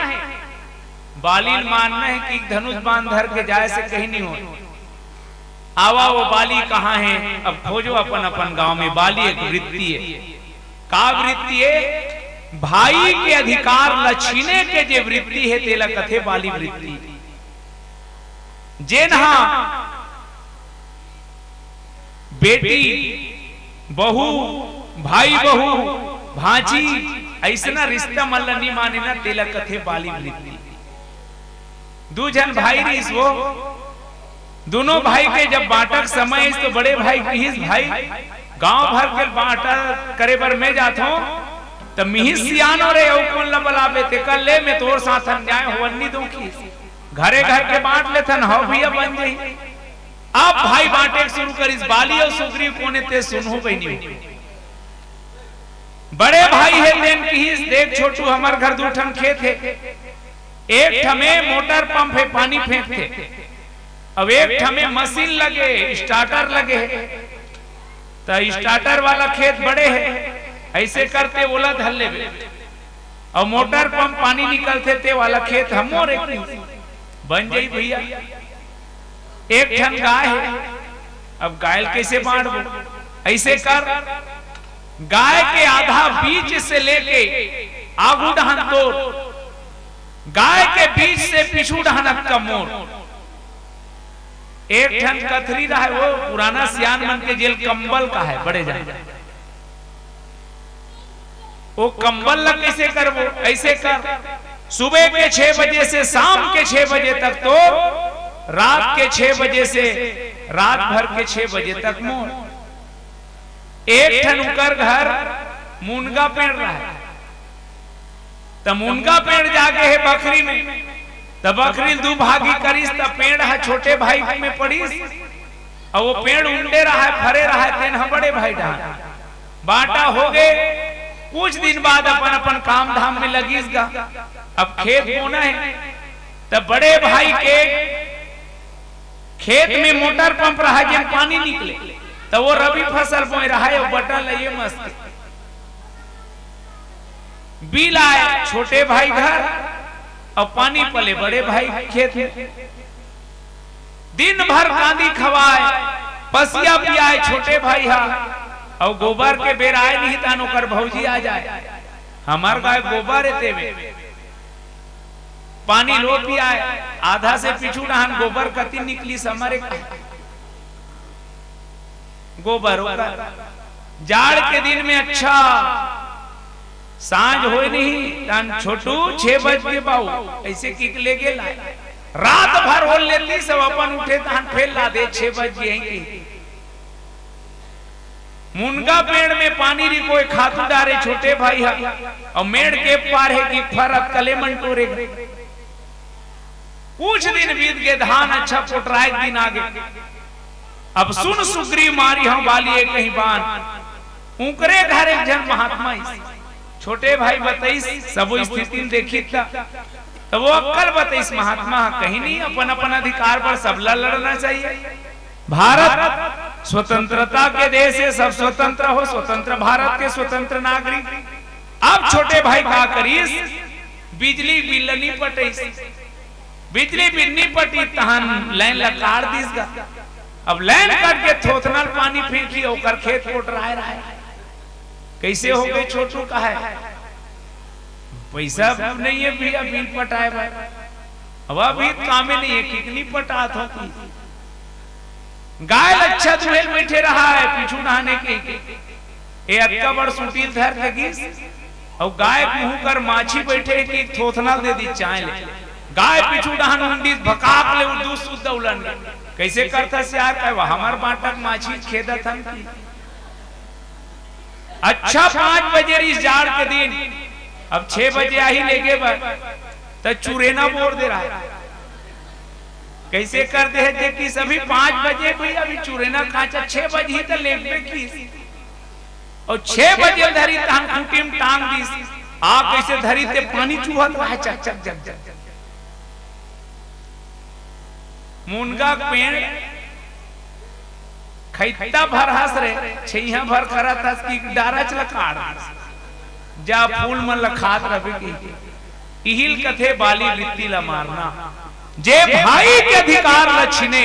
बालिल मारना है कि धनुष बांध धर के जाए से कहीं नहीं हो। आवा वो बाली कहाँ है? अब खोजो अपन अपन गांव में। बाली एक वृत्ति है। का वृत्ति है? भाई के अधिकार लछीने के जे वृत्ति है तेला कथे बाली वृत्ति। जेनहा बेटी बहू भाई बहू भांजी ऐसा रिश्ता मल्ल नहीं माने ना तेला कथे बाली वृत्ति। दू जन भाई रहीस, वो दोनों भाई के जब बांटक समय तो बड़े भाई कहिस भाई गांव भर के बांटा करे बर मैं जात हूं तो मिहिस सियानो रे औ कौन ला बलावे ते कर ले मैं तोर साथ अन्याय होवनी दूं की घरे घर के बांट लेथन हो भैया बन जाई। अब भाई बांटे शुरू करिस। बाली और सुग्रीव कोने ते सुनहो बहनी बड़े भाई है तेन कहिस देख छोटू हमार घर दूठन खेत है, एक ठमे मोटर पंप है पानी फेंकते, अब एक ठमे मशीन लगे स्टार्टर लगे तो स्टार्टर वाला खेत बड़े है ऐसे करते बोला धल्ले और मोटर पंप पानी निकलते ते वाला खेत हम और एक बन जाई भैया। एक ठन गाय है, अब गाय कैसे बांट दो? ऐसे कर गाय के आधा बीच से लेके आगू डहन तोड़, गाय के बीच से पिछू डहन का मोड़। एक ठन कथरी रहा है, वो पुराना सियान मन के जेल कंबल का है बड़े जान। वो कंबल ला कैसे कर? वो ऐसे कर सुबह के 6 बजे से शाम के 6 बजे तक तो रात के 6 बजे से रात भर के 6 बजे तक मोर। एक ठन उकर घर मुनगा पेड़ रहा है, तो मुनगा पेड़ जागे है बकरी में, तो बकरी दू भागी करीस, तो पेड़ है छोटे भाई में पड़ीस, और वो पेड़ उंडे रहा है, फरे रहा है, तेन बड़े भाई डहा बाटा हो गए। कुछ दिन बाद अपन अपन काम धाम में लगीस गा। अब खेत बोना है, तब बड़े भाई के खेत में मोटर पंप रहा है, जब पानी निकले, तो वो रबी फसल बोए रहा है, बटल ये मस्त बिल आए छोटे भाई घर, और पानी पले बड़े भाई खेत में। दिन भर कांदी खवाए, पसिया पियाए छोटे भाई हा, और गोबर के बेर आए नहीं तानो कर भौजी आ जाए, हमार गाय गोबर रहते में पानी लो पियाए, आधा से पीछू नहान गोबर कति निकली हमारे गोबर होकर। जाड़ के दिन में अच्छा सांझ हो नहीं, छोटू 6 बज के बाऊ ऐसे किक ले गेला, रात भर हो लेती सब अपन उठे तहन फेल ला दे 6 बज गए। मुनगा पेड़ में पानी री कोई खातू डारे छोटे भाई है, और मेड़ के पार है कि फरक कले मंटोरे। कुछ दिन बीत गए, धान अच्छा पोटराए दिन आगे। अब सुन सुग्रीव मारी हम वाली कहीं बान, उकरे घर एक जन महात्मा छोटे भाई बताइस सब स्थिति देखी था, तो वो अक्कल बताइस महात्मा कहीं नहीं, अपन अपन अधिकार पर सबला लड़ना चाहिए। भारत स्वतंत्रता के देश है, सब स्वतंत्र हो, स्वतंत्र भारत के स्वतंत्र नागरिक। अब छोटे भाई का करीस, बिजली बिल नहीं पटीस, बिजली बिल नहीं पटी तहन लाइन लकार दीस गा। अब लाइन कट के थोथनल पानी फेंकी, ओकर खेत कोट रहा है। कैसे हो गए छोटू का है, पैसा नहीं है भैया बिल पटाए भाई, अब अभी कामे नहीं है, कितनी पटात हो। गाय अच्छा दुहेल बैठे रहा है पीछू नहाने के, ए अक्का बड़ सुटील धर लगी, और गाय मुंह कर माछी बैठे कि थोथना दे दी चाय ले, गाय पीछू नहान उंडी भकाक ले उर्दू शुद्ध उलन। कैसे करता से यार कह हमार बाटक माछी खेदा था। अच्छा 5 बजे इस जाड़ के दिन, अब 6 बजे आ ही लेगे तो चूरेना बोर दे रहा है। कैसे कर दे है कि सभी 5 बजे कोई अभी चूरेना काचा 6 बजे ही तो लेबे की, और 6 बजे धरी तहन खूंटी में टांग दीस, आ कैसे धरी ते पानी चूहत रहा है चक चक जग जग। मुनगा पेड़ खैता भर हंस रहे, छैया भर करा था कि डारा चला काट जा फूल मन लखात रहे की इहिल कथे बाली वृत्ति ला मारना। जे भाई के अधिकार लछिने,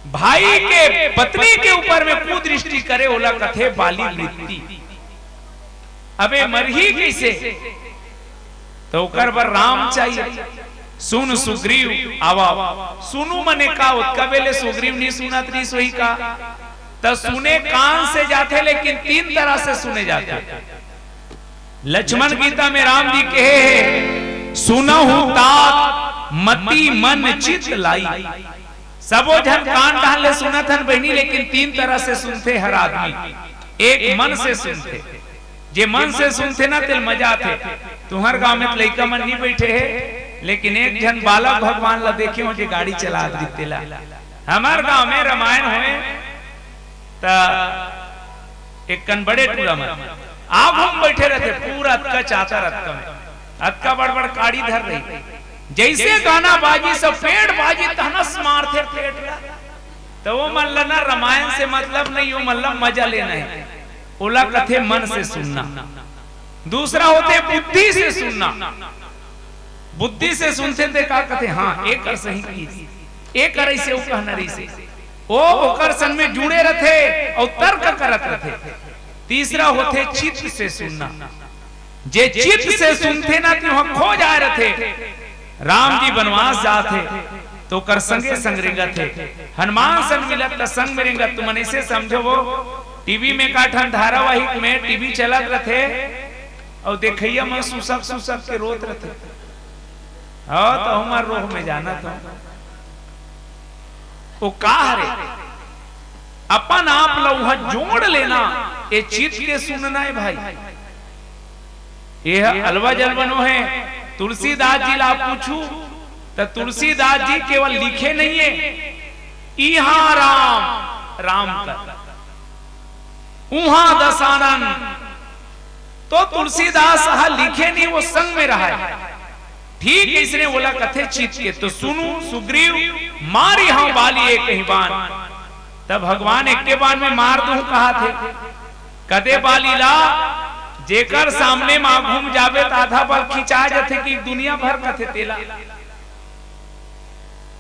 भाई के पत्नी के ऊपर में कुदृष्टि करे, ओला कथे बाली वृत्ति। अबे मरही कैसे, तो कर बर राम चाहिए। सुन सुग्रीव आवा, सुनु मने का उत्कबेले सुग्रीव नहीं सुनत नहीं सोही का, तो सुने कान से जाते, लेकिन 3 तरह से सुने जाते। लक्ष्मण गीता में राम जी कहे है, सुनहु तात मति मन चित लाई। सबो जन कान डाले सुनत हन बहनी, लेकिन 3 तरह से सुनते हर आदमी। एक मन से सुनते, जे मन से सुनते ना तिल मजा आते। तुम्हार गांव में लड़का मन नहीं बैठे है, लेकिन एक जन बालक भगवान ला देखे हो जे गाड़ी चला देते ला। हमार गांव में रामायण होए ता एक कन बड़े टूरा में आप हम बैठे रहते, पूरा अतका चाचा रत्ता में अतका बड़ बड़ काड़ी धर रही, जैसे गाना बाजी सब पेड़ बाजी तहनस मारते पेट ला। तो वो मन ना रामायण से मतलब नहीं, वो मतलब मजा लेना है, ओला कथे मन से सुनना। दूसरा होते बुद्धि से सुनना, बुद्धि से सुनते थे का कहते हाँ एक कर सही की, एक कर ऐसे कहना रही से ओ ओकर संग में जुड़े रहते और तर्क करत रहते। तीसरा होते चित्त से सुनना, जे चित्त से सुनते ना कि वहां खो जा रहे थे। राम जी वनवास जाते तो कर संगे संग रेंगत थे, हनुमान संग मिलत त संग में रेंगत। तुम ऐसे समझो वो टीवी में काठन धारावाहिक में टीवी चलत रहे, और देखिए मैं सुसक सुसक के रोत रहते तो हमार रोह में जाना था वो का रे अपन आप लौहा जोड़ लेना ये चित के सुनना है भाई। ये अलवा जलवनो है तुलसीदास जी ला पूछू तो तुलसीदास जी केवल लिखे नहीं है इहा राम राम कर उहा दसानन, तो तुलसीदास लिखे नहीं वो संग में रहा है। ठीक इसने बोला कथे चित के तो सुनू सुग्रीव मारी हाँ बाली एक ही बान, तब भगवान एक के बान में मार दूं कहा थे कदे बाली ला जेकर सामने मां घूम जावे तो आधा बल खिंचा जाते कि दुनिया भर कथे तेला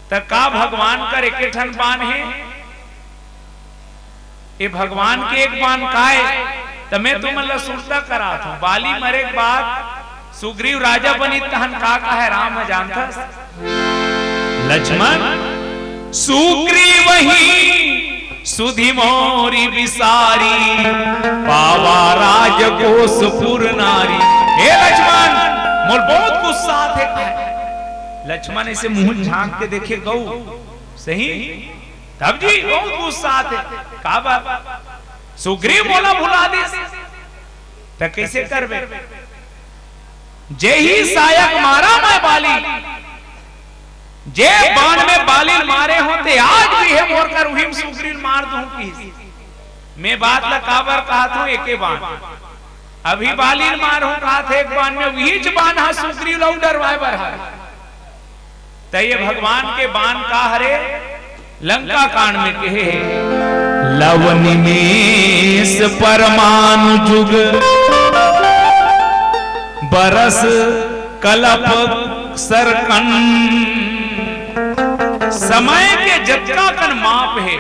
तक का भगवान कर एक ठन बान है ये भगवान के एक बान का है तो मैं तुम्हें सुरता करा था बाली मरे के बाद सुग्रीव राजा बनी तहन का है राम जानता लक्ष्मण सुग्रीव ही सुधि मोरी विसारी पावा राजकोषपुर नारी। हे लक्ष्मण मोर बहुत गुस्सा थे लक्ष्मण ऐसे मुंह झांक के देखे गौ सही तब जी बहुत गुस्सा थे का बात सुग्रीव बोला भुला दे तो कैसे करबे जे ही सायक मारा मैं बाली जे बाण में बाली मारे होते आज भी है मोर कर उहिम सुग्रीव मार दूं की मैं बात ला काबर कहा था एके बाण अभी बाली मार हूं कहा था एक बाण में वहीच बाण हा सुग्रीव लौ डरवाए बर है तो ये भगवान के बाण का हरे लंका कांड में कहे लवनिमेष परमाणु जुग बरस कलप सरकन। समय के जत्ता कन माप है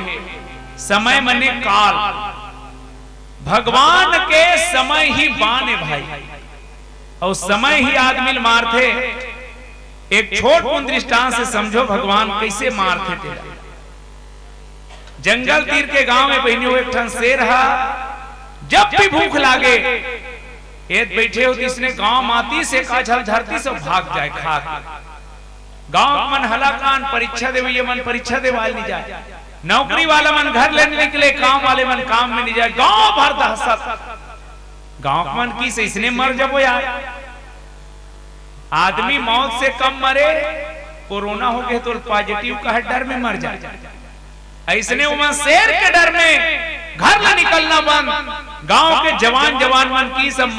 समय मने काल भगवान के समय ही बान है भाई और समय ही आदमी मारते। एक छोट उन दृष्टांत से समझो भगवान कैसे मारते तेरा। जंगल तीर के गांव में बहनियों एक ठन शेर है जब भी भूख लागे एक बैठे हो इसने गांव माती से काछल धरती से भाग जाए खा गांव मन हलाकान परीक्षा दे ये मन परीक्षा दे वाले नहीं जाए नौकरी वाला मन घर लेने निकले काम वाले मन काम में नहीं जाए गांव भर दहशत गांव मन की से इसने मर जब यार आदमी मौत से कम मरे कोरोना हो गए तो पॉजिटिव का डर में मर जाए ऐसने उमन शेर के डर में घर न निकलना बंद गांव के जवान जवान मन की सब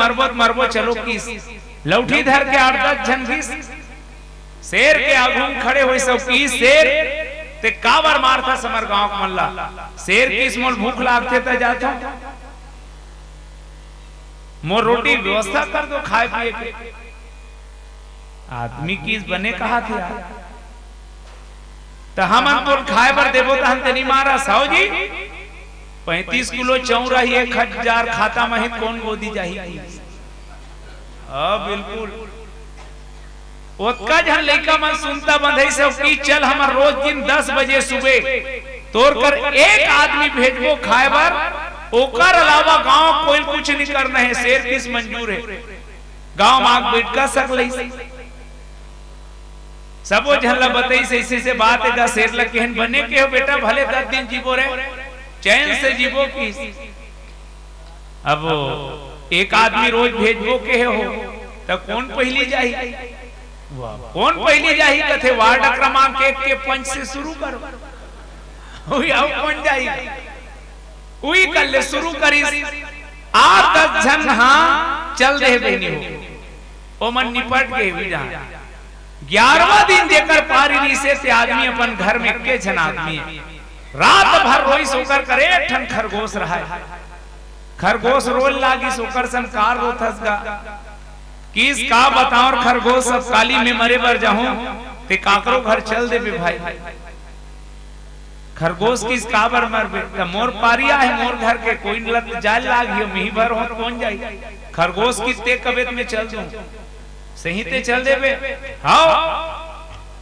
मरबो चलो की लौठी धर के 8-10 जन की शेर के आगू खड़े हुए सब की शेर ते काबर मारता समर गांव के मल्ला शेर किस मोल भूख लागते त जाता मोर रोटी व्यवस्था कर दो खाए पिए के आदमी किस बने कहा थे तो हम तो खाए पर देवो तो हम ते नहीं मारा साहू जी 35 किलो चौरा ही 1000 खाता में कौन गोदी जाही बिल्कुल ओतका जहां लइका मन सुनता बंधई से की चल हमर रोज दिन 10 बजे सुबह तोड़ कर एक आदमी भेजबो खाए बर ओकर अलावा गांव कोई कुछ नहीं करना है शेर किस मंजूर है गांव मांग बैठ का सकलई सबो झल्ला बताई से ऐसे से बात है शेर लग केहन बने के हो बेटा भले 10 दिन जीवो रे चैन से जीवो की अब एक आदमी रोज भेजबो के हो तो कौन पहली जाही कौन पहली जाही कथे वार्ड क्रमांक 1 के पंच से शुरू करो ओई आओ कौन जाही ओई कर ले शुरू करी 8-10 जन हां चल रहे बहनी हो ओ मन निपट गए भी जहां 11वां दिन जेकर पारी से आदमी अपन घर में के जन आदमी रात भर रोई सोकर करे ठन खरगोश रहा है खरगोश रोल लागी सोकर संकार रोथस गा किस का बताओ खरगोश सब काली में मरे बर जाऊं ते काकरो घर चल दे भाई खरगोश किस का बर मरबे त मोर पारिया है मोर घर के कोई लत जाल लागियो मिही भर हो कौन जाई खरगोश किस ते कबेत में चल दूं सही ते चल देबे हां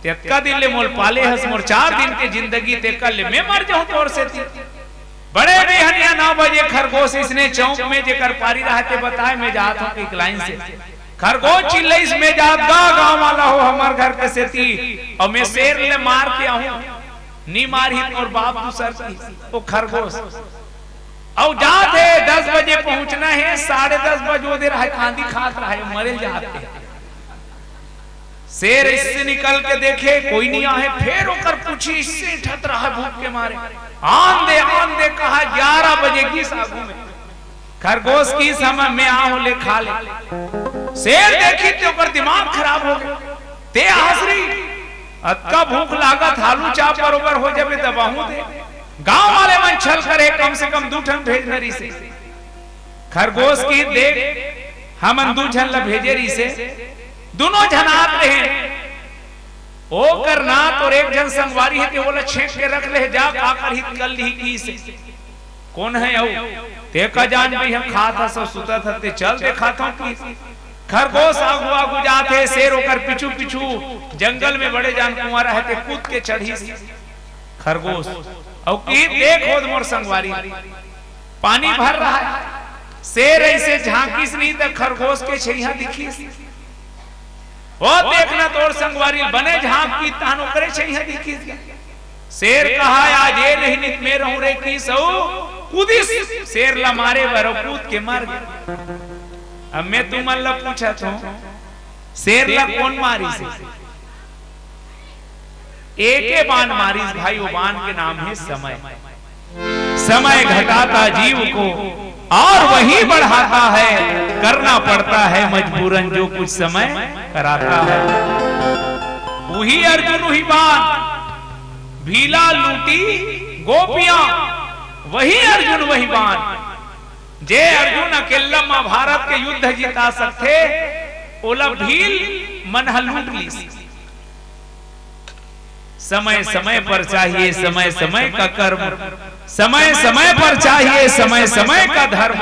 तेका दिन ले मोल पाले हस मोर 4 दिन के जिंदगी ते कल ले मैं मर जाऊं तोर से बड़े बिहनिया 9 बजे खरगोश इसने चौक में जेकर पारी रहते बताए मैं जात हूँ एक लाइन से खरगोश चिल्लैस में जात गाँव वाला हो हमार घर के सेती और मैं शेर ले मार के आऊं नी मारी और बाप दूसर की वो खरगोश और जाते 10 बजे पहुंचना है 10:30 बजे दे रहा खांदी खात रहा है मरे जाते शेर इससे निकल के देखे कोई नहीं आए फिर ओकर पूछी इससे ठत रहा भूख के मारे आन दे कहा 11 बजे की सागू में खरगोश की समय में आऊं ले खा ले शेर देखी तो ओकर दिमाग खराब हो गया ते हंसरी अतका भूख लागत आलू चाप बरोबर हो जाबे दबाहू दे गांव वाले मन छल करे कम से कम 2 ठन भेज नरी से खरगोश की देख हमन 2 झन ला भेजे री से दोनों झनात रहे ओ करनात और एक जन संगवारी है के बोला छेक के रख ले जा आकर हित कर ली की से कौन है औ ते का जान भी हम खात हस सुता थते चल देखा था की खरगोश आगू जाते शेर होकर पिछू पिछू जंगल में बड़े जान कुआं रहते कूद के चढ़ी खरगोश और की देख होद मोर संगवारी पानी भर रहा है शेर ऐसे झांकीस नहीं तो खरगोश के छैया दिखी वो देखना तोर संगवारी बने झांक की तानो करे छैया दिखी शेर कहा आज ये नहीं नित में रहूं रे की सौ कूदी शेर ला मारे बरो कूद के मर गया अब मैं तुम ला पूछा तो शेर ला कौन मारी से एक बाण मारी भाई वो बाण के नाम है समय समय घटाता जीव को और वही बढ़ाता है करना पड़ता है मजबूरन जो कुछ समय कराता है वही अर्जुन वही बाण भीला लूटी गोपियां वही अर्जुन वही बाण जे अर्जुन अकेला महाभारत के युद्ध जीता सकते ओला भील मन लूट ली समय समय पर चाहिए समय समय का कर्म समय समय पर चाहिए समय समय का धर्म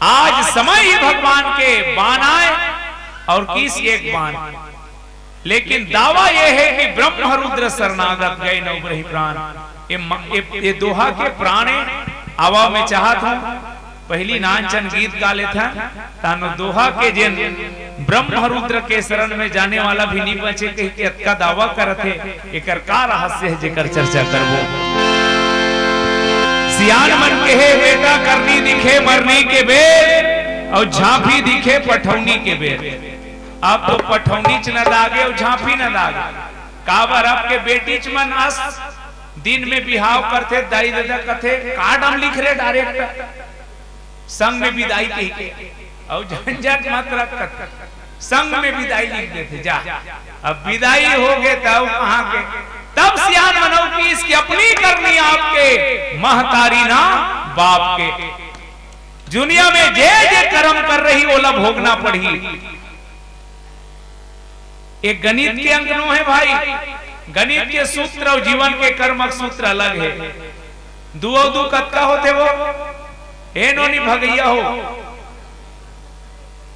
आज समय ही भगवान के बाण आए और किस एक बाण लेकिन दावा यह है कि ब्रह्म रुद्र शरणागत गए नवग्रही प्राण ये दोहा के प्राणे आवा में चाहत हूं पहली नानचन गीत गा लेता तानो दोहा के जिन ब्रह्म रुद्र के शरण में जाने वाला भी नहीं बचे कहीं के अतका दावा करते एकर का रहस्य है जेकर चर्चा करबो सियान मन के है बेटा करनी दिखे मरनी के बेर और झांपी दिखे पठौनी के बेर अब तो पठौनी च न दागे और झांपी न दागे काबर आपके बेटी च मन अस दिन में बिहाव करते दाई दादा कथे कार्ड हम लिख रहे डायरेक्ट संग में विदाई कही के और झंझट मत रख संग में विदाई लिख देते जा अब विदाई हो गए तब कहां के तब सियान मनौ की इसकी अपनी करनी आपके महतारी ना बाप के दुनिया में जे जे कर्म कर रही ओला भोगना पड़ी एक गणित के अंक नो है भाई गणित के सूत्र और जीवन के कर्मक सूत्र अलग है दुओ दू कत्ता होते वो ए नोनी भगैया हो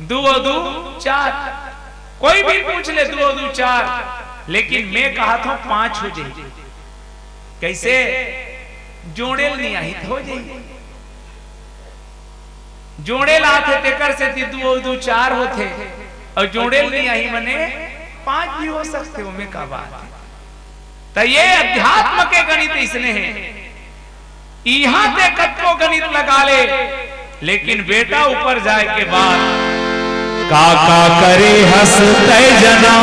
दुओ दू 4 कोई भी पूछ ले दुओ दू 4 लेकिन मैं कहा था 5 हो जाए कैसे जोड़ेल नहीं आई हो जाए जोड़ेल आते तेकर से दुओ दू 4 होते और जोड़ेल नहीं आई मने 5 भी हो सकते हो मैं का बात है तो ये अध्यात्म के गणित इसने है यहां ते कत्तो गणित लगा ले लेकिन बेटा ऊपर जाए के बाद काका करे हंसते जना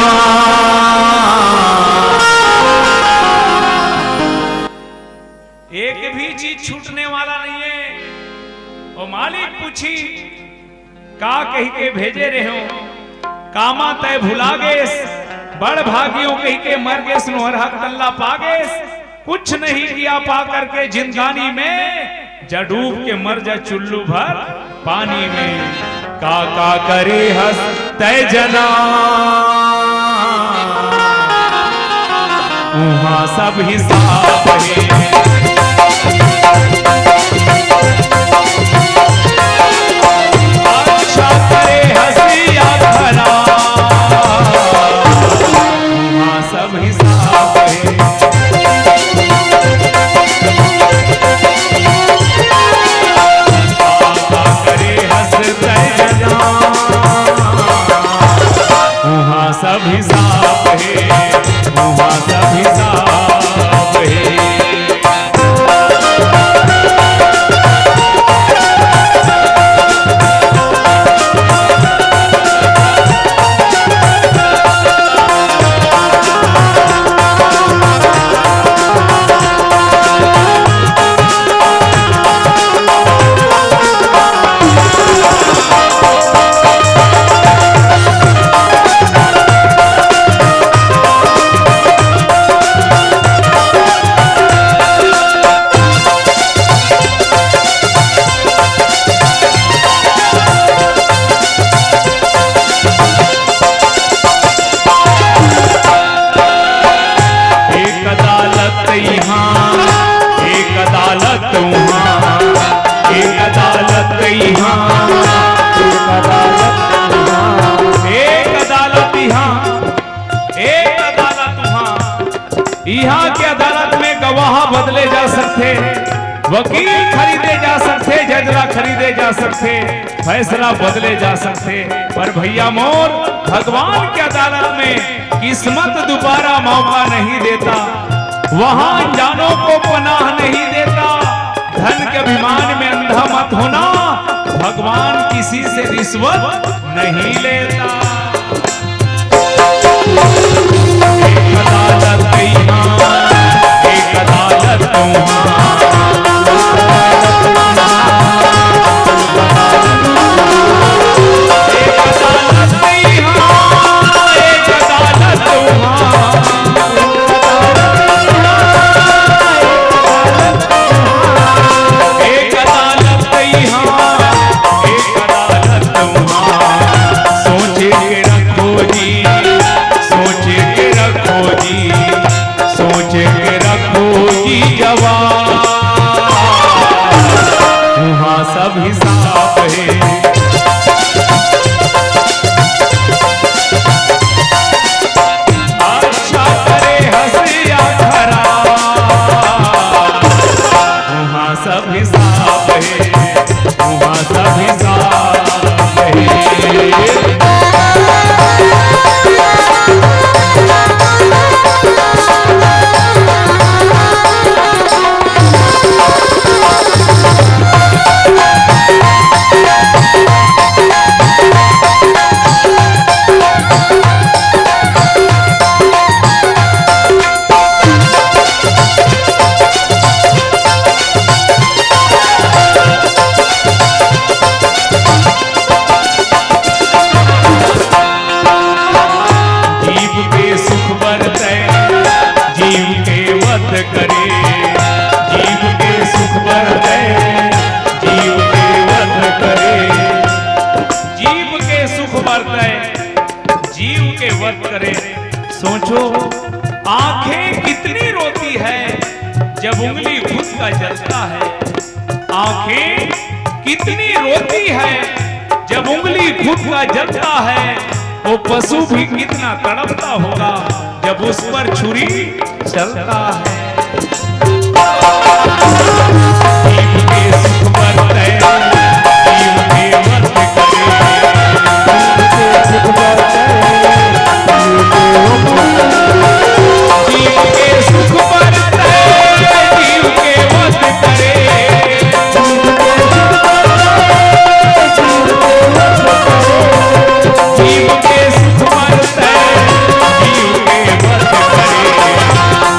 एक भी चीज छूटने वाला नहीं है वो मालिक पूछी का कही के भेजे रहे हो कामा तय भुला गए बड़ भागियों कही के मर गए सुनहर हक तल्ला पागे कुछ नहीं किया पा करके जिंदगानी में जडूब के मर जा चुल्लू भर पानी में काका करे हंसते जना वहां सब हिसाब है अच्छा करे हंसिया भला वहां सब हिसाब है वहाँ सब हिसाब है। यहाँ की अदालत में गवाह बदले जा सकते, वकील खरीदे जा सकते, जजरा खरीदे जा सकते, फैसला बदले जा सकते, पर भैया मोर भगवान की अदालत में किस्मत दोबारा मौका नहीं देता, वहां अनजानों को पनाह नहीं देता। धन के अभिमान में अंधा मत होना, भगवान किसी से रिश्वत नहीं लेता। एक अदालत यहाँ, एक अदालत वहाँ, सब हिसाब है। अच्छा करे हंसिया खरा, वहाँ सब हिसाब है, वहाँ सब हिसाब है। सोचो आंखें कितनी रोती है जब उंगली खुद का जलता है, आंखें कितनी रोती है जब उंगली खुद का जलता है। वो पशु भी कितना तड़पता होगा जब उस पर छुरी चलता है। जीव के सुख बरते, जीव के वर्त करे, जीव के सुख बरते, जीव के वर्त करे, जीव के सुख बरते, जीव के वर्त करे।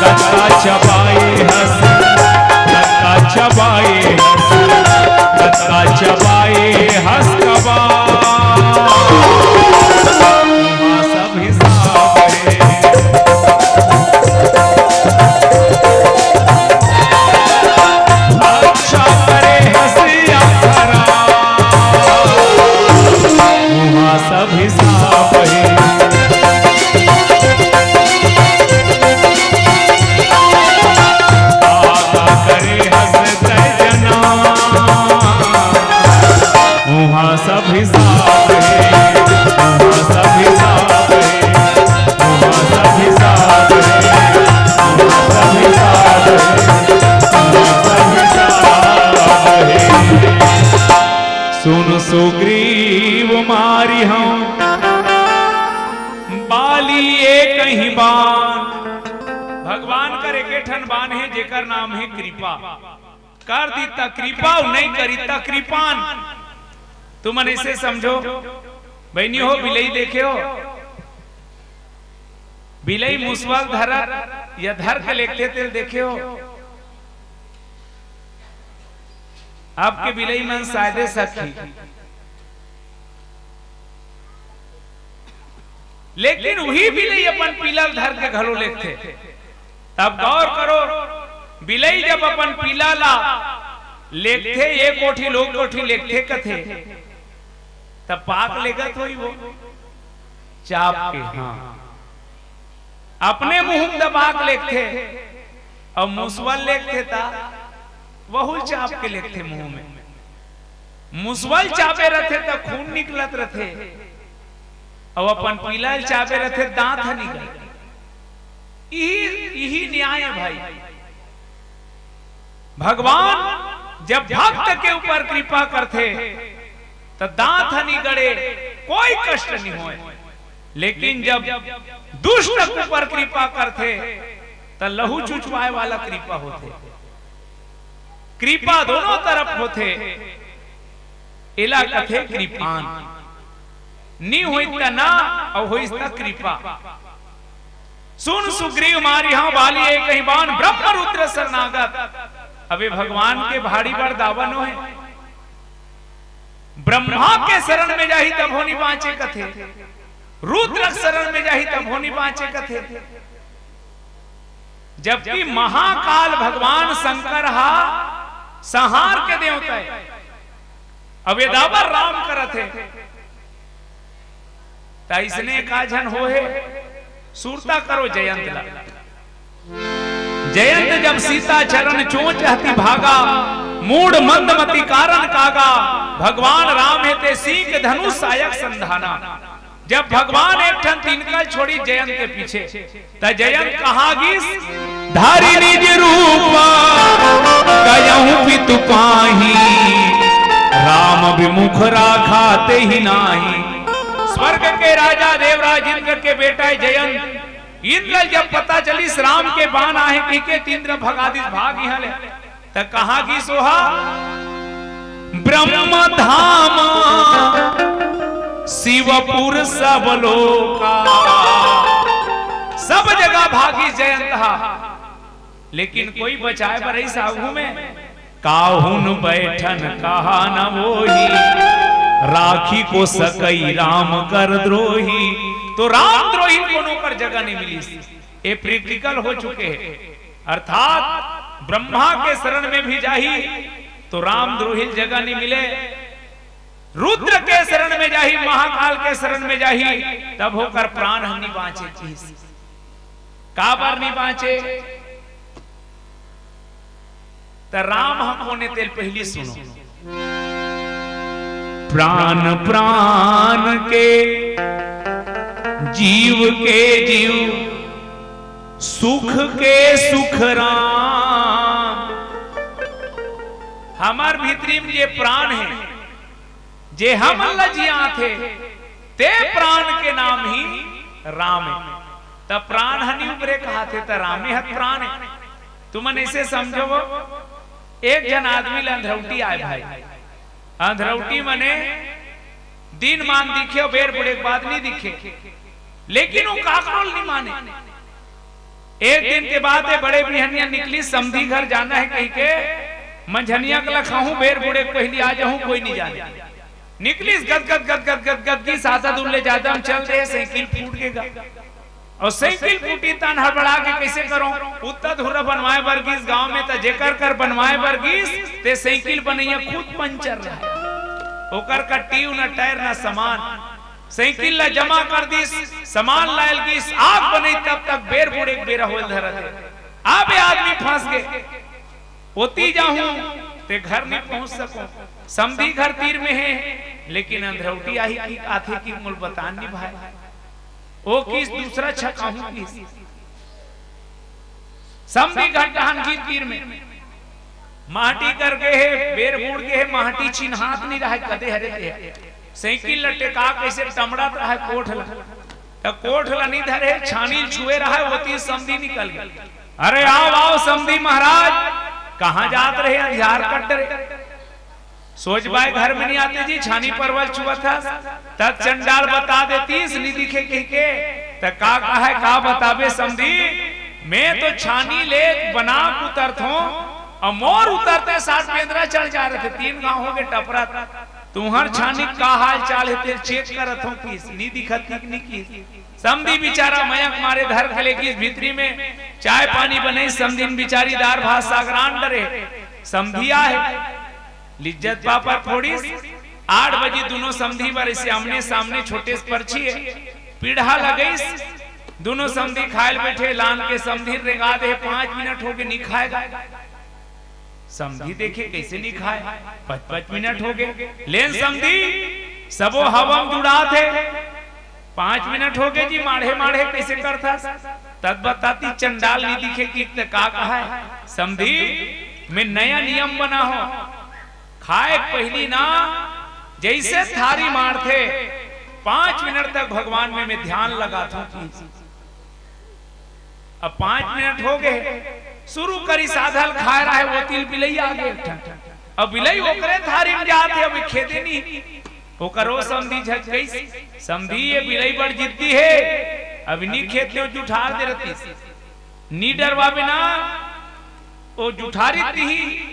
कत्ता चबाए हंस, कत्ता चबाए हंस, कत्ता चबाए हंस कबा, वहाँ सब हिसाब है। अच्छा करे हंसिया खरा, वहाँ सब हिसाब है। वहाँ सब हिसाब है, वहाँ सब हिसाब है, वहाँ सब हिसाब है, वहाँ सब हिसाब है, वहाँ सब हिसाब है। सुन सुग्रीव मारी हम बाली एक ही बान, भगवान कर एके ठन बान है जेकर नाम है कृपा। कर दी ता कृपा नहीं करी ता कृपान। तुम इसे समझो बहनी हो बिलई देखे हो, बिलई मुसवाल धर या धर के लेखते थे देखे हो। आपके बिलई मन सादे सखी, लेकिन वही बिलई अपन पीला धर के घरो लेखते। तब गौर करो, बिलई जब अपन पीला ला लेखते एक कोठी लोग कोठी लेखते कथे, तब पाक लेगत होई वो चाप के। हाँ अपने मुंह दबाक लेखते और मुसवल लेखते था वहुल चाप के लेखते मुंह में। मुसवल चापे रहते तो खून निकलत रहते और अपन पीला चापे रहते दांत निकल। यही न्याय है भाई। भगवान जब भक्त के ऊपर कृपा करते तो दांत नहीं गड़े, कोई कष्ट नहीं होए। लेकिन जब दुष्ट के ऊपर कृपा करते तो लहू चुचवाए वाला कृपा होते। कृपा दोनों तरफ होते। इला कथे कृपान नी होई त ना और होई त कृपा। सुन सुग्रीव मारी हाँ बाली एक ही बान ब्रह्म रुद्र शरणागत। अबे भगवान के भाड़ी बड़ दावन हो है। ब्रह्मा के शरण में जाही तब होनी बाँचे कथे, रुद्र शरण में जाही तब होनी बाँचे कथे। जबकि महाकाल भगवान शंकर हा संहार के देवता है। अब ये दावर राम करत है ता इसने का जन हो है सूरता करो जयंत ला। जयंत जब सीता चरण चोंच हती भागा, मूड मंदमती कारण कागा। भगवान राम है ते सीख धनुष सायक संधाना। जब भगवान एक ठन तिनकल छोड़ी जयंत के पीछे ता जयंत कहा गिस धारी निज रूपा कयहु पितु पाही, राम विमुख राखा ते ही नाही। स्वर्ग के राजा देवराज इंद्र के बेटा जयंत, इंद्र जब पता चली राम के बाण आहे की के इंद्र भगादिस भाग यहाँ ले त कहा की सोहा ब्रह्म धाम शिवपुर सब लोका। सब जगह भागी जयंत हा, लेकिन कोई बचाए पर ही साहू में काहुन बैठन कहा न वोही, राखी को सकई राम कर द्रोही। तो राम द्रोही कोनो पर जगह नहीं मिली। ये प्रैक्टिकल हो चुके हैं। अर्थात ब्रह्मा के शरण में भी जाही तो राम द्रोही जगह नहीं मिले, रुद्र के शरण में जाही, महाकाल के शरण में जाही, तब होकर प्राण हम नहीं बाँचे। का बार नहीं बाँचे तो राम हमको ने तेल पहली सुनो। प्राण प्राण के जीव के जीव, सुख के सुख राम। हमार भीतरी में ये प्राण है जे हम लजिया थे ते प्राण के नाम ही राम है। तब प्राण हनी उबरे कहा थे तो राम ही प्राण है। तुमने इसे समझो। एक जन आदमी अंधरौटी आए भाई। अंधरौटी मने दिन मान दिखे बेर बुढ़े के बाद नहीं दिखे, लेकिन वो काकरोल नहीं माने। एक दिन के बाद बड़े बिहनिया निकली, समधी घर जाना है कहीं के, मंझनिया का लखाऊं बेर बुढ़े पहली आ जाऊं, कोई नहीं जाने। निकली गद गद गद गद गद गद की सादा दूर ले जाता हम चल रहे, साइकिल फूट गएगा। और साइकिल फूटी तन हड़बड़ा के कैसे करो उत्ता धुरा बनवाए बरगीस गांव में तो जेकर कर बनवाए बरगीस ते साइकिल बनैया खुद पंचर रहा। ओकर का ट्यूब न टायर न सामान, साइकिल ला जमा कर दी, सामान लायल गिस, आग बनी तब तक बेर बुढ़े बेरा होल धरत। अब आदमी फंस गए। ओती जाऊं ते घर नहीं पहुंच सको। समधी घर तीर में है, लेकिन अंधरौटी आई की आथे की मूल बतान नहीं भाई। ओ किस दूसरा छकाहू किस समधी घर जहां की तीर में माटी करके है, बेर बूढ़ के है, माटी चिन्हात नहीं रहा कदे हरे थे। साइकिल लटे का कैसे टमड़ा रहा कोठ ला तो कोठ लनी धरे छानी छुए रहा है, वो समधी निकल गया। अरे आओ आओ समधी महाराज, कहां जात रहे अंधियार कट रहे, सोच बाय घर में नहीं आते जी, छानी परवल छुआ था। तब चंडाल बता देती नहीं दिखे के तो का है का बताबे समधी, मैं तो छानी ले बना उतरत हूं और मोर उतरते 60 पेंद्रा चढ़ जा रहे थे, 3 गांव हो गए टपरा, तुम्हार छानी का हाल चाल है चेक करत हूं किस नहीं दिखत नहीं की। समधी बेचारा मयक मारे धर खले की भीतरी में चाय पानी बने, समधी बिचारी दार भात सागरान डरे। समधिया है लिज्जत पापा थोड़ी 8 बजे दोनों समधी बार इसे आमने सामने छोटे परछी है, पीढ़ा लगई, दोनों समधी खाए बैठे, लान के समधी रेगा दे 5 मिनट हो गए नहीं खाएगा। समधी देखे कैसे नहीं खाए, 5-5 मिनट हो गए, लेन समधी सबो हवम जुड़ा थे, 5 मिनट हो गए जी, माढ़े माढ़े कैसे करता। तब बताती चंडाल नहीं दिखे कि का कहा है, समधी मैं नया नियम बना हो, खाए पहली ना जैसे थारी मार थे 5 मिनट तक भगवान में मैं ध्यान लगा था। अब 5 मिनट हो गए, शुरू करी साधल खा रहा है, वो तिल बिलई आ गए, अब बिलई ओकरे थारी में जाते, अब खेदे नहीं ओकरो समधी झट गई। समधी ये बिलई बड़ जिद्दी है, अब नहीं खेते हो जुठार दे रहती, नी डरवा बिना वो जुठारी थी।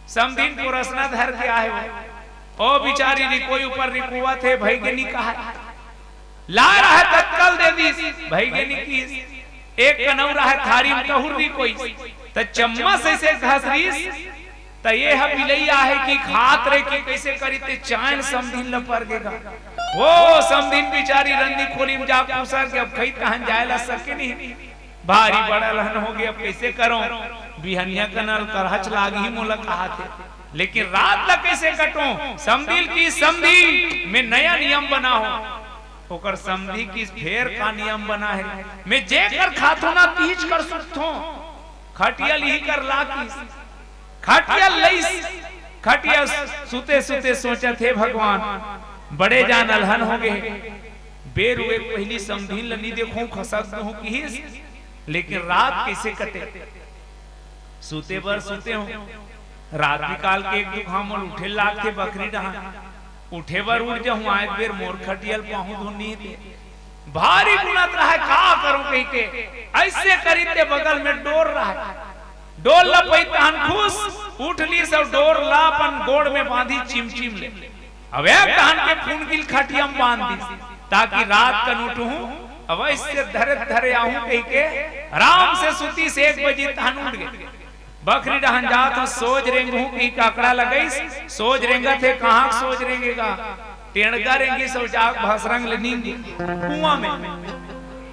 समधीन को रसना धर के आए वो, ओ बिचारी रिकोई ऊपर रिकुआ थे, भाई के नहीं कहा ला रहा है तत्काल दे दी, भाई के नहीं की एक कनौ रहा है थारी में कहूर रिकोई तो चम्मच ऐसे घसरीस तो ये है बिलैया है कि खात रे की कैसे करी ते चाइन समधीन लपर गेगा। वो समधीन बिचारी रंदी खोली में जा पूछर के अब कहीं कहां जाए ला सके नहीं, भारी बड़ा लहन हो गया, अब कैसे करो, बिहनिया कनल करहच लागी ही मोला कहा थे, लेकिन रात ला कैसे कटो। समधील की समधी में नया नियम बना हो, ओकर समधी की फेर का नियम बना है, मैं जे कर खाथो ना तीज कर सुथो, खटिया ली कर लाकी, खटिया लईस, खटिया सुते सुते सोचा थे भगवान बड़े जान अलहन हो गए, बेर हुए पहली समधीन लनी देखो खसक हूं की, लेकिन रात कैसे कटे, सूते बर सूते हो, रात निकाल के एक दुख हम उठे लाग थे बकरी डहा, उठे बर उठ जाऊं आए बेर मोर खटियल पाहू धुनी थे, भारी गुनत रहा है, का करूं कहीं के ऐसे करीते बगल में डोर रहा है, डोर लपई तहन खुश उठ ली सब डोर लापन गोड़ में बांधी चिमचिम ले, अब एक तहन के फून गिल खटिया में बांध दी ताकि रात कन उठूं, अब इससे धरे धरे आऊं कहीं के आराम से सुती से 1 बजे तहन उठ गए, बकरी डहन जा तो सोच रेंगू की काकड़ा लगई, सोच रेंगा थे कहां सोच रेंगेगा, टेणका रेंगे सब जाग भसरंग ले नींगे कुआं में,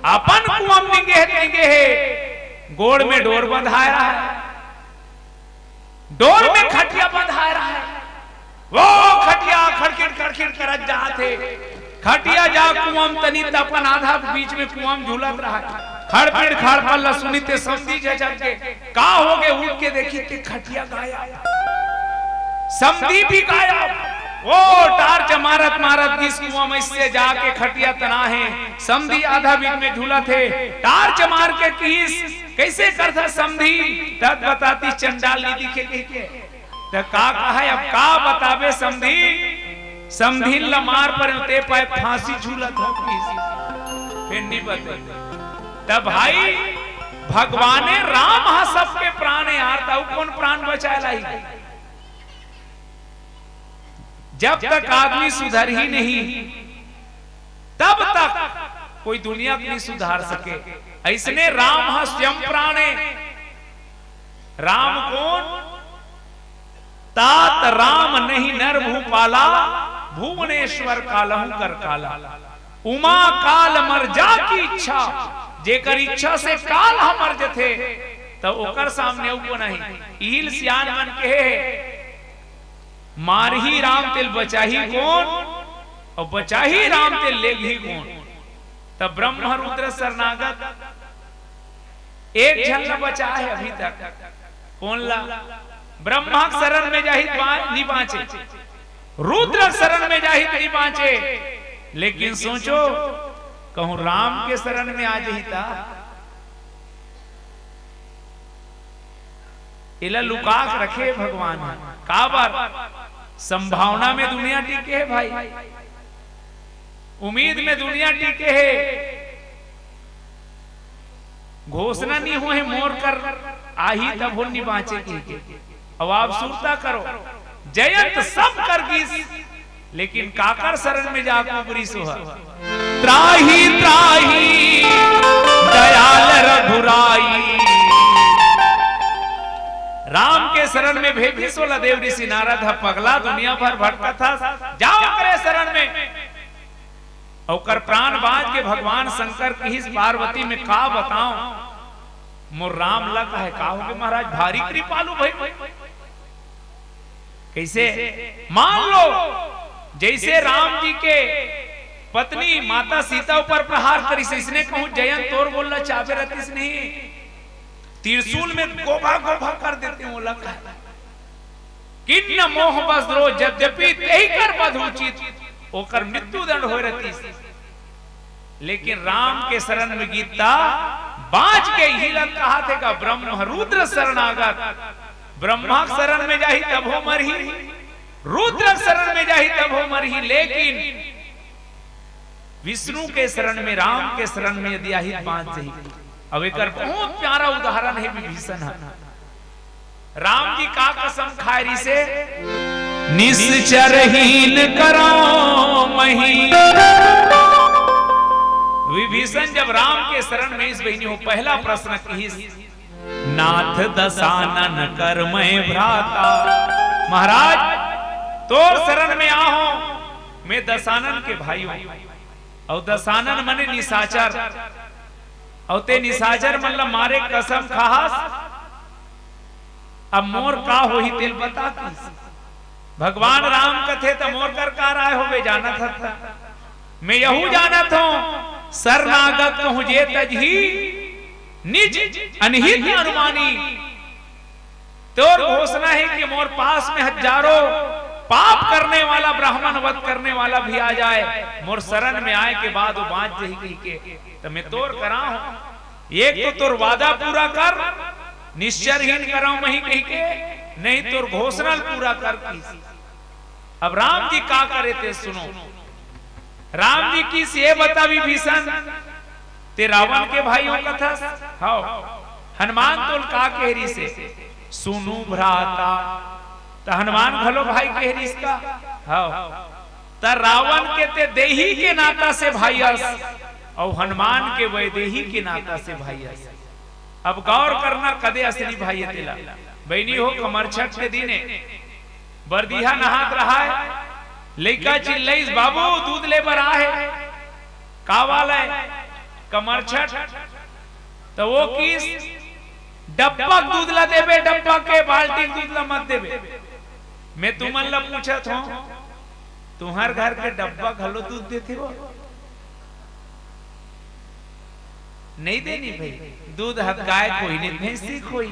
अपन कुआं में नींगे है, गोड़ में डोर बंधाया रहा है, डोर में खटिया बंधाया रहा है, वो खटिया खड़खिड़ खड़खिड़ करत जाते, खटिया जा कुआं में तनी तपन आधा बीच में कुआं में झूलत रहा है, खड़पिड़ खड़पल सुनीते समधी झटक के का हो गए, उठ के देखी ते खटिया गायब, समधी भी गायब, वो टार्च मारत मारत इस कुआं में से जाके खटिया तना है, समधी आधा बीच में झूला थे, टार्च मार के किस कैसे करता समधी, तब बताती चंडाल नहीं दिखे के तो का है, अब का बतावे समधी, समधी लमार पर ते पाए फांसी झूलत हो फिर नहीं बता, तब भाई भगवाने राम हा सबके प्राण यार, तब कौन प्राण बचाए लाई, जब तक आदमी सुधर ही नहीं तब तक कोई दुनिया को नहीं सुधार सके, ऐसने राम हा स्वयं प्राणे, राम कौन, तात राम नहीं नर भूपाला, भुवनेश्वर कालहु कर काला, उमा काल मर जा की इच्छा, जेकर इच्छा से काल हम मर जथे तो ओकर सामने उ नहीं, ईल सियान मन के मारही राम तिल बचाही कौन, और बचाही राम तिल लेगी कौन, तब ब्रह्म रुद्र शरणागत एक जन न बचा है अभी तक, कौन ला, ब्रह्मा शरण में जाहिद नहीं बांचे, रुद्र शरण में जाहिद नहीं बांचे, लेकिन सोचो कहूं राम के शरण में आ जहिता इला लुका के रखे भगवान का बार संभावना में दुनिया टिके है भाई, उम्मीद में दुनिया टिके है, घोषणा नहीं हुए मोर कर आही तब हो नहीं बाँचे के। अब आप सुरता करो जयंत सब कर गीस, लेकिन काकर शरण में जाकर बुरी सोहा त्राही त्राही दयाल रघुराई। राम के शरण में भेजी 16 देव ऋषि नारद पगला दुनिया भर भटका था, जाओ करे शरण में। और प्राण बाज के भगवान शंकर की पार्वती में का बताऊं मोर राम लगा है का होगे महाराज भारी कृपालु भाई। कैसे मान लो जैसे राम जी के पत्नी माता सीता ऊपर प्रहार करी से इसने कहूं जयंत तोर बोलना चाहे रतीस नहीं, त्रिशूल में गोभा गोभा कर देते वो लग किन्न मोह बस रो यद्यपि तेहि कर बध उचित ओकर मृत्यु दंड हो रतीस। लेकिन राम के शरण में गीता बाज के ही लग कहा थे का ब्रह्म रुद्र शरणागत, ब्रह्मा शरण में जाही तब हो मरही, रुद्र शरण में जाही तब हो मरही। लेकिन विष्णु के शरण में राम के शरण में यदि आही बाज जही। अब एक बहुत प्यारा उदाहरण है विभीषण। राम जी का कसम खायरी से निश्चरहीन करो मही। विभीषण जब राम के शरण में इस बहनी हो पहला प्रश्न की नाथ दशानन कर मैं भ्राता। महाराज तो शरण में आओ मैं दशानन के भाई हूं, और दशानन मने निशाचर, और ते निशाचर मतलब मारे कसम खास। अब मोर का हो ही तेल बता भगवान राम कथे तो मोर कर का राय हो जाना था। मैं यहू जाना था शरणागत कहूं जे तजही निज अनहित अनुमानी। तोर घोषणा है कि मोर पास में हजारों पाप करने वाला ब्राह्मण वध करने वाला भी आ जाए, मोर शरण में आए के बाद वो बात जही कही के तो मैं तोर करा हूं। एक तो तोर वादा पूरा कर, निश्चरहीन कराऊं मही कही के, नहीं तोर घोषणा पूरा कर। अब राम जी का करे थे सुनो। राम जी की से बता विभीषण ते रावण के भाइयों का था। हाँ हनुमान तो का कहरी से सुनु भ्राता, तो हनुमान भलो भाई कहरी इसका। हाँ तो रावण के ते देही के नाता से भाईस, और हनुमान के वैदेही के नाता से भाईस। अब गौर करना कदे असली भाई तेला बहनी हो कमर छठ के दिने बरदिहा नहात रहा है, लइका चिल्लईस बाबू दूध ले बर आहे का वाला है कमर छठ। तो वो किस डब्बा दूध ला देबे, डब्बा के बाल्टी दूध ला मत देबे। मैं तुमन ला पूछत हूं तुम्हार घर के डब्बा घलो दूध देते हो? नहीं देनी भाई, दूध हद गाय कोई नहीं भैंसी कोई।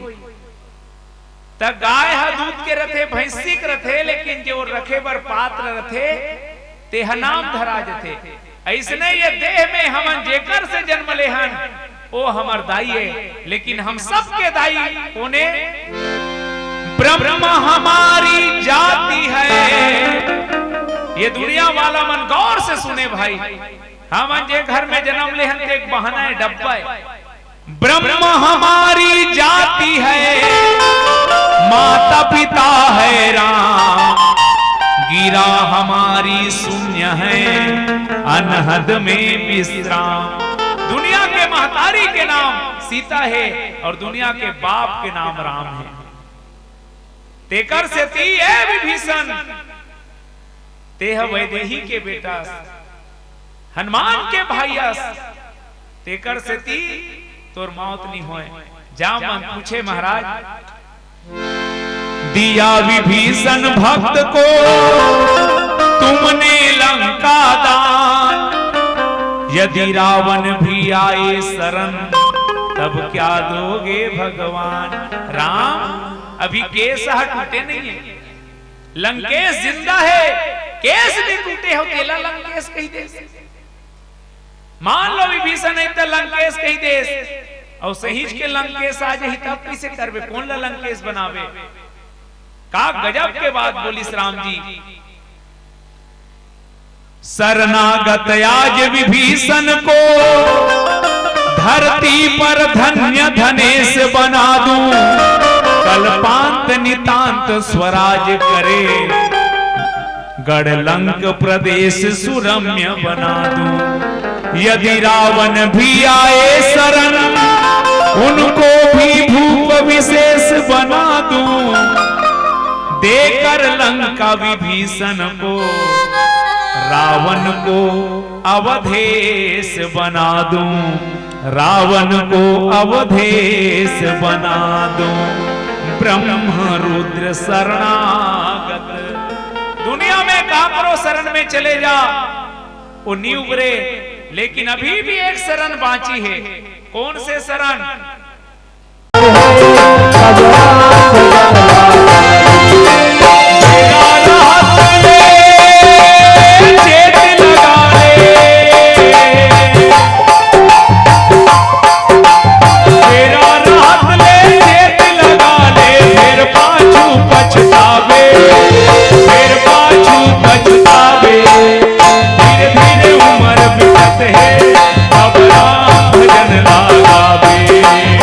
तब गाय हा दूध के रथे भैंसी के रथे, लेकिन जो रखे बर पात्र रथे ते नाम धरा जथे। ऐसने ये देह में हमन जेकर से जन्म ले हन ओ हमर दाई है, लेकिन हम सबके दाई कोने ब्रह्म हमारी जाति है। ये दुनिया वाला मन गौर से सुने भाई, हमन जे घर में जन्म ले हन ते एक बहाना है डब्बा है। ब्रह्म हमारी जाति है, माता पिता है राम, गिरा हमारी शून्य है अनहद में विश्राम। दुनिया के महतारी के नाम सीता है और दुनिया के बाप के नाम राम है। तेकर से ती है विभीषण, तेह वैदेही के बेटा हनुमान के भाईस, तेकर से ती तोर मौत नहीं होए। जा मन पूछे महाराज दिया विभीषण भक्त को तुमने लंका दान, यदि रावण भी आए शरण तब क्या दोगे भगवान। राम अभी केस टूटे नहीं है, लंकेश जिंदा है, केस भी टूटे हो केला लंकेश कही दे। मान लो विभीषण है तो लंकेश कही देश और सहीज के लंकेश आ जाही तब कैसे करबे, कौन ला लंकेश बनावे। का गजब के बात बोली राम जी। शरणागत आज विभीषण को धरती पर धन्य धनेश बना दूं, कल्पांत नितांत स्वराज करे, गढ़ लंक प्रदेश सुरम्य बना दूं। यदि रावण भी आए शरण, उनको भी भूप विशेष बना दूं, देकर लंका विभीषण को, रावण को अवधेश बना दूं, रावण को अवधेश बना दूं। ब्रह्म रुद्र शरणागत, दुनिया में काकरो शरण में चले जा वो नहीं उबरे, लेकिन अभी भी एक शरण बांची है। कौन से शरण? अब राम भजन लागावे।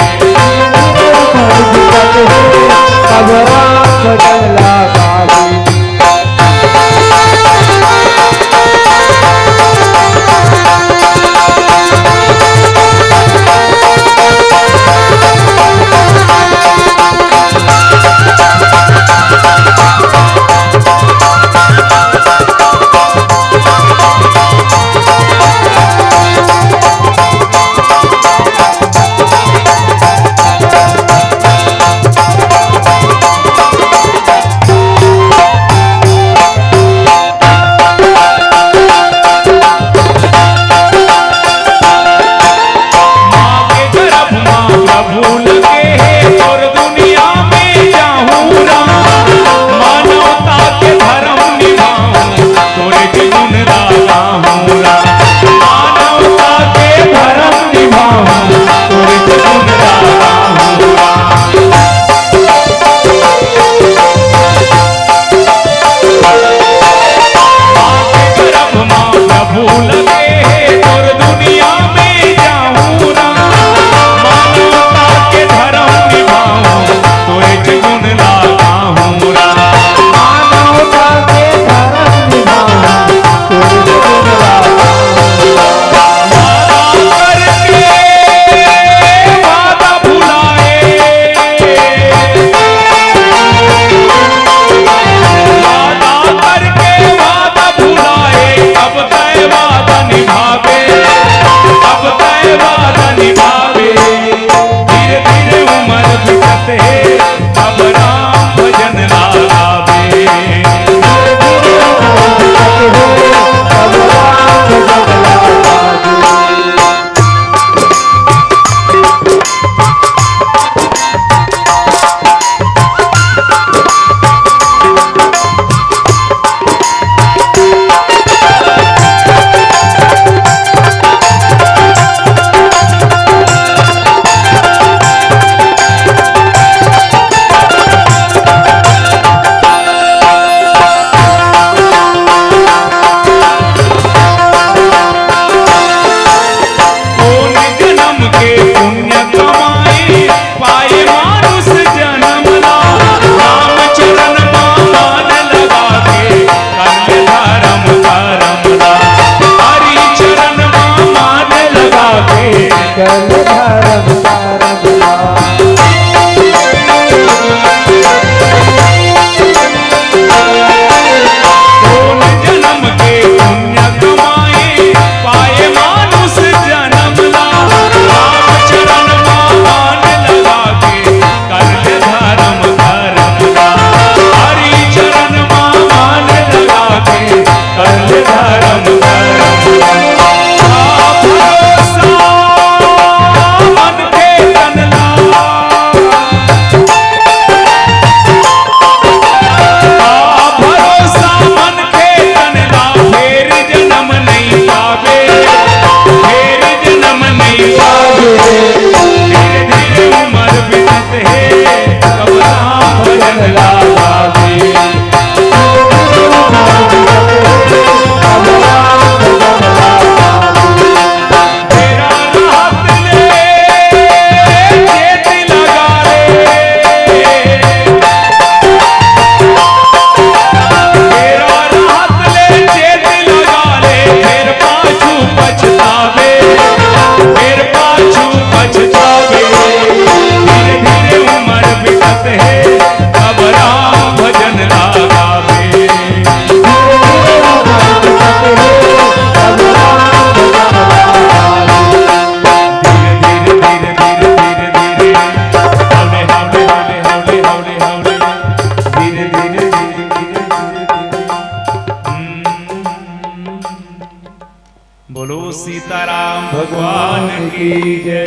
भगवान की जय।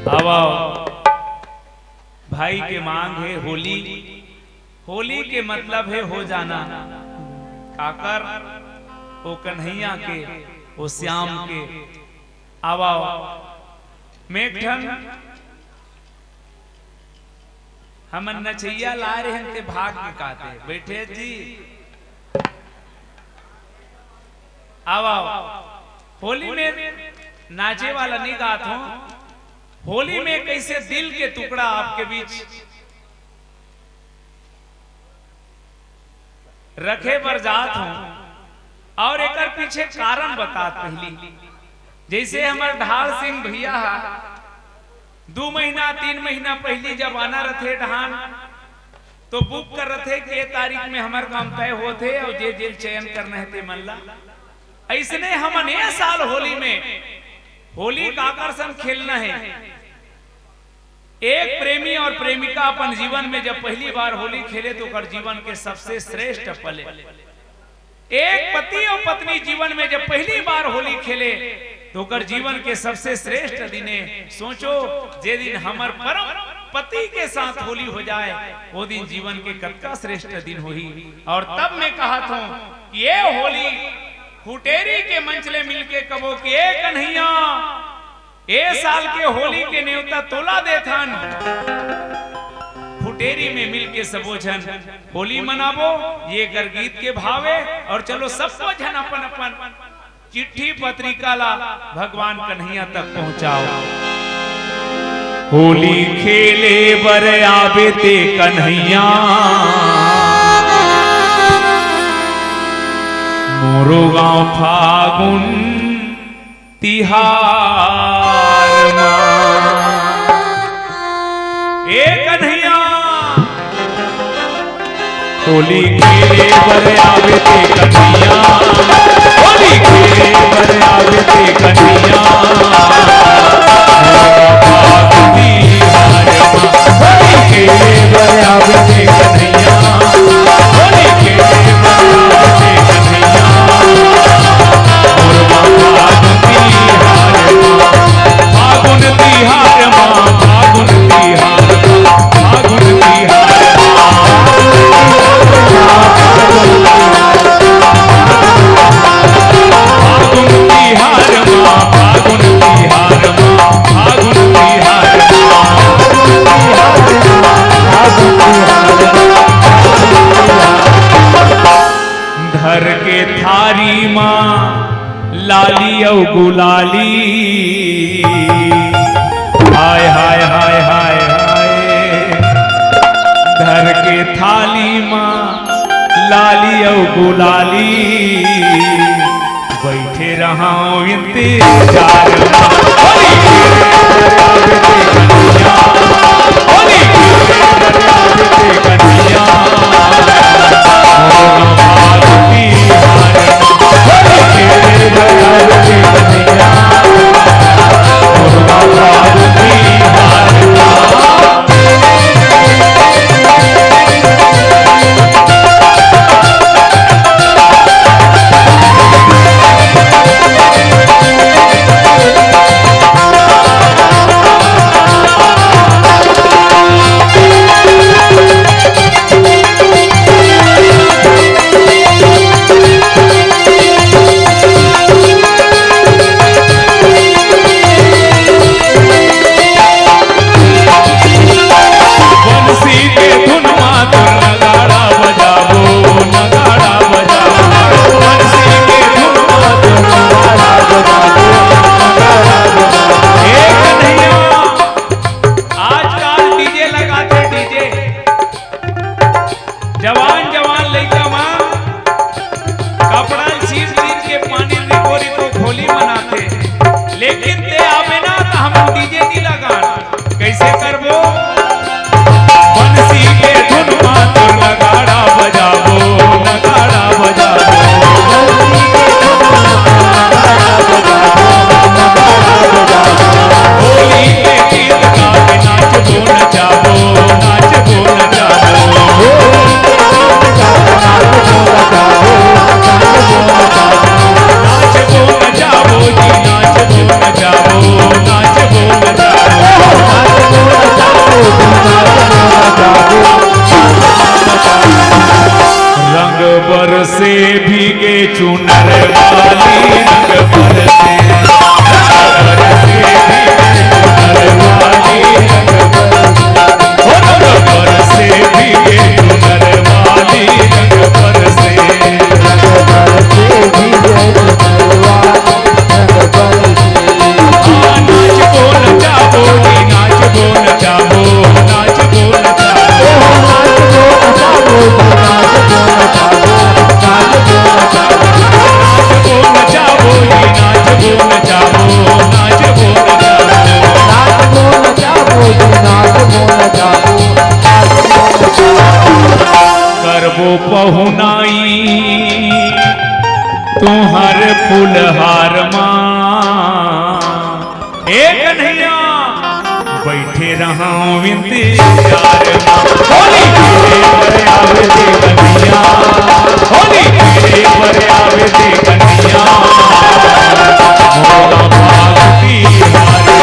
अब भाई के मांग है होली। होली के मतलब है हो जाना। काकर वो कन्हैया के, वो श्याम के। अब मेघठन हम नचैया ला रहे हैं ते भाग में काते बैठे जी। अब होली में नाचे वाला नहीं गात हूं। होली में कैसे दिल के टुकड़ा आपके बीच रखे पर जात हूं और एक पीछे कारण बतात पहली। जैसे हमारे ढाल सिंह भैया 2 महीना 3 महीना पहली जब आना रथे ढहान तो बुक कर रहे कि ये तारीख में हमारे काम तय होते और जे जेल चयन करना है ते मल्ला। ऐसने हम नए साल होली में होली का आकर्षण खेलना है। एक प्रेमी और प्रेमिका अपन जीवन में जब पहली बार होली खेले तो कर जीवन के सबसे श्रेष्ठ पल। एक पति और पत्नी जीवन में जब पहली बार होली खेले तो कर जीवन के सबसे श्रेष्ठ दिने। सोचो जे दिन हमार परम पति के साथ होली हो जाए वो दिन जीवन के कतका श्रेष्ठ दिन होही। और तब मैं कहा था कि ये होली फुटेरी के मंचले मिलके कबो कि ए कन्हैया ए साल के होली के न्योता तोला देथन। फुटेरी में मिलके सबो जन होली मनाबो ये कर गीत के भावे। और चलो सबको जन अपन अपन चिट्ठी पत्रिका ला भगवान कन्हैया तक पहुंचाओ। होली खेले बर आवे ते कन्हैया मोरो गांव फागुन तिहार ए कन्हैया। होली खेले बर आवे ते कन्हैया होली खेले बर आवे ते कन्हैया फागुन तिहार होली खेले बर आवे ते कन्हैया होली खेले बर आवे ते कन्हैया फागुन तिहार फागुन तिहार फागुन तिहार फागुन तिहार फागुन तिहार फागुन तिहार धर के थारी माँ लाली औ गुलाली हाय हाय हाय हाय हाय। धर के थाली माँ लाली औ गुलाली बैठे रहा इंतजार कन्हैया बैठे रहा इंतजार होली तेरे पर आवे दे कन्हैया होली तेरे पर आवे दे कन्हैया मोरा भागती हारे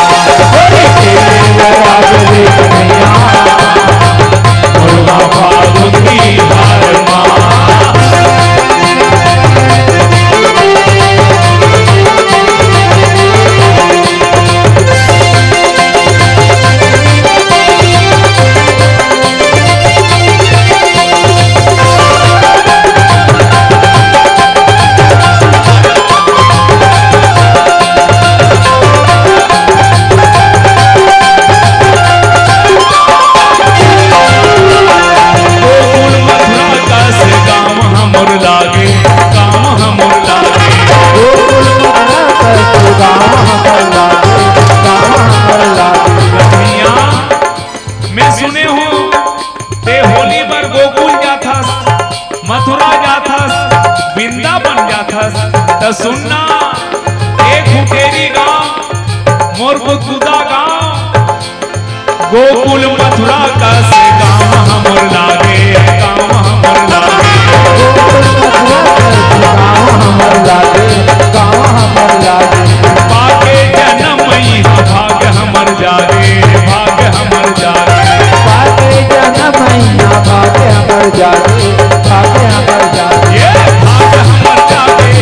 होली तेरे पर आवे दे कन्हैया मोरा भागती हारे सुनना एक हुटेरी गांव मोर गुदगुदा गांव गोकुल मथुरा का से गांव हमर लागे गांव हमर लागे गोकुल मथुरा का गांव हमर लागे गांव हमर लागे पाके जन्मई भाग्य हमर जागे भाग्य हमर जागे पाके जन्मई भाग्य हमर जागे भाग्य हमर जागे ये भाग्य हमर जागे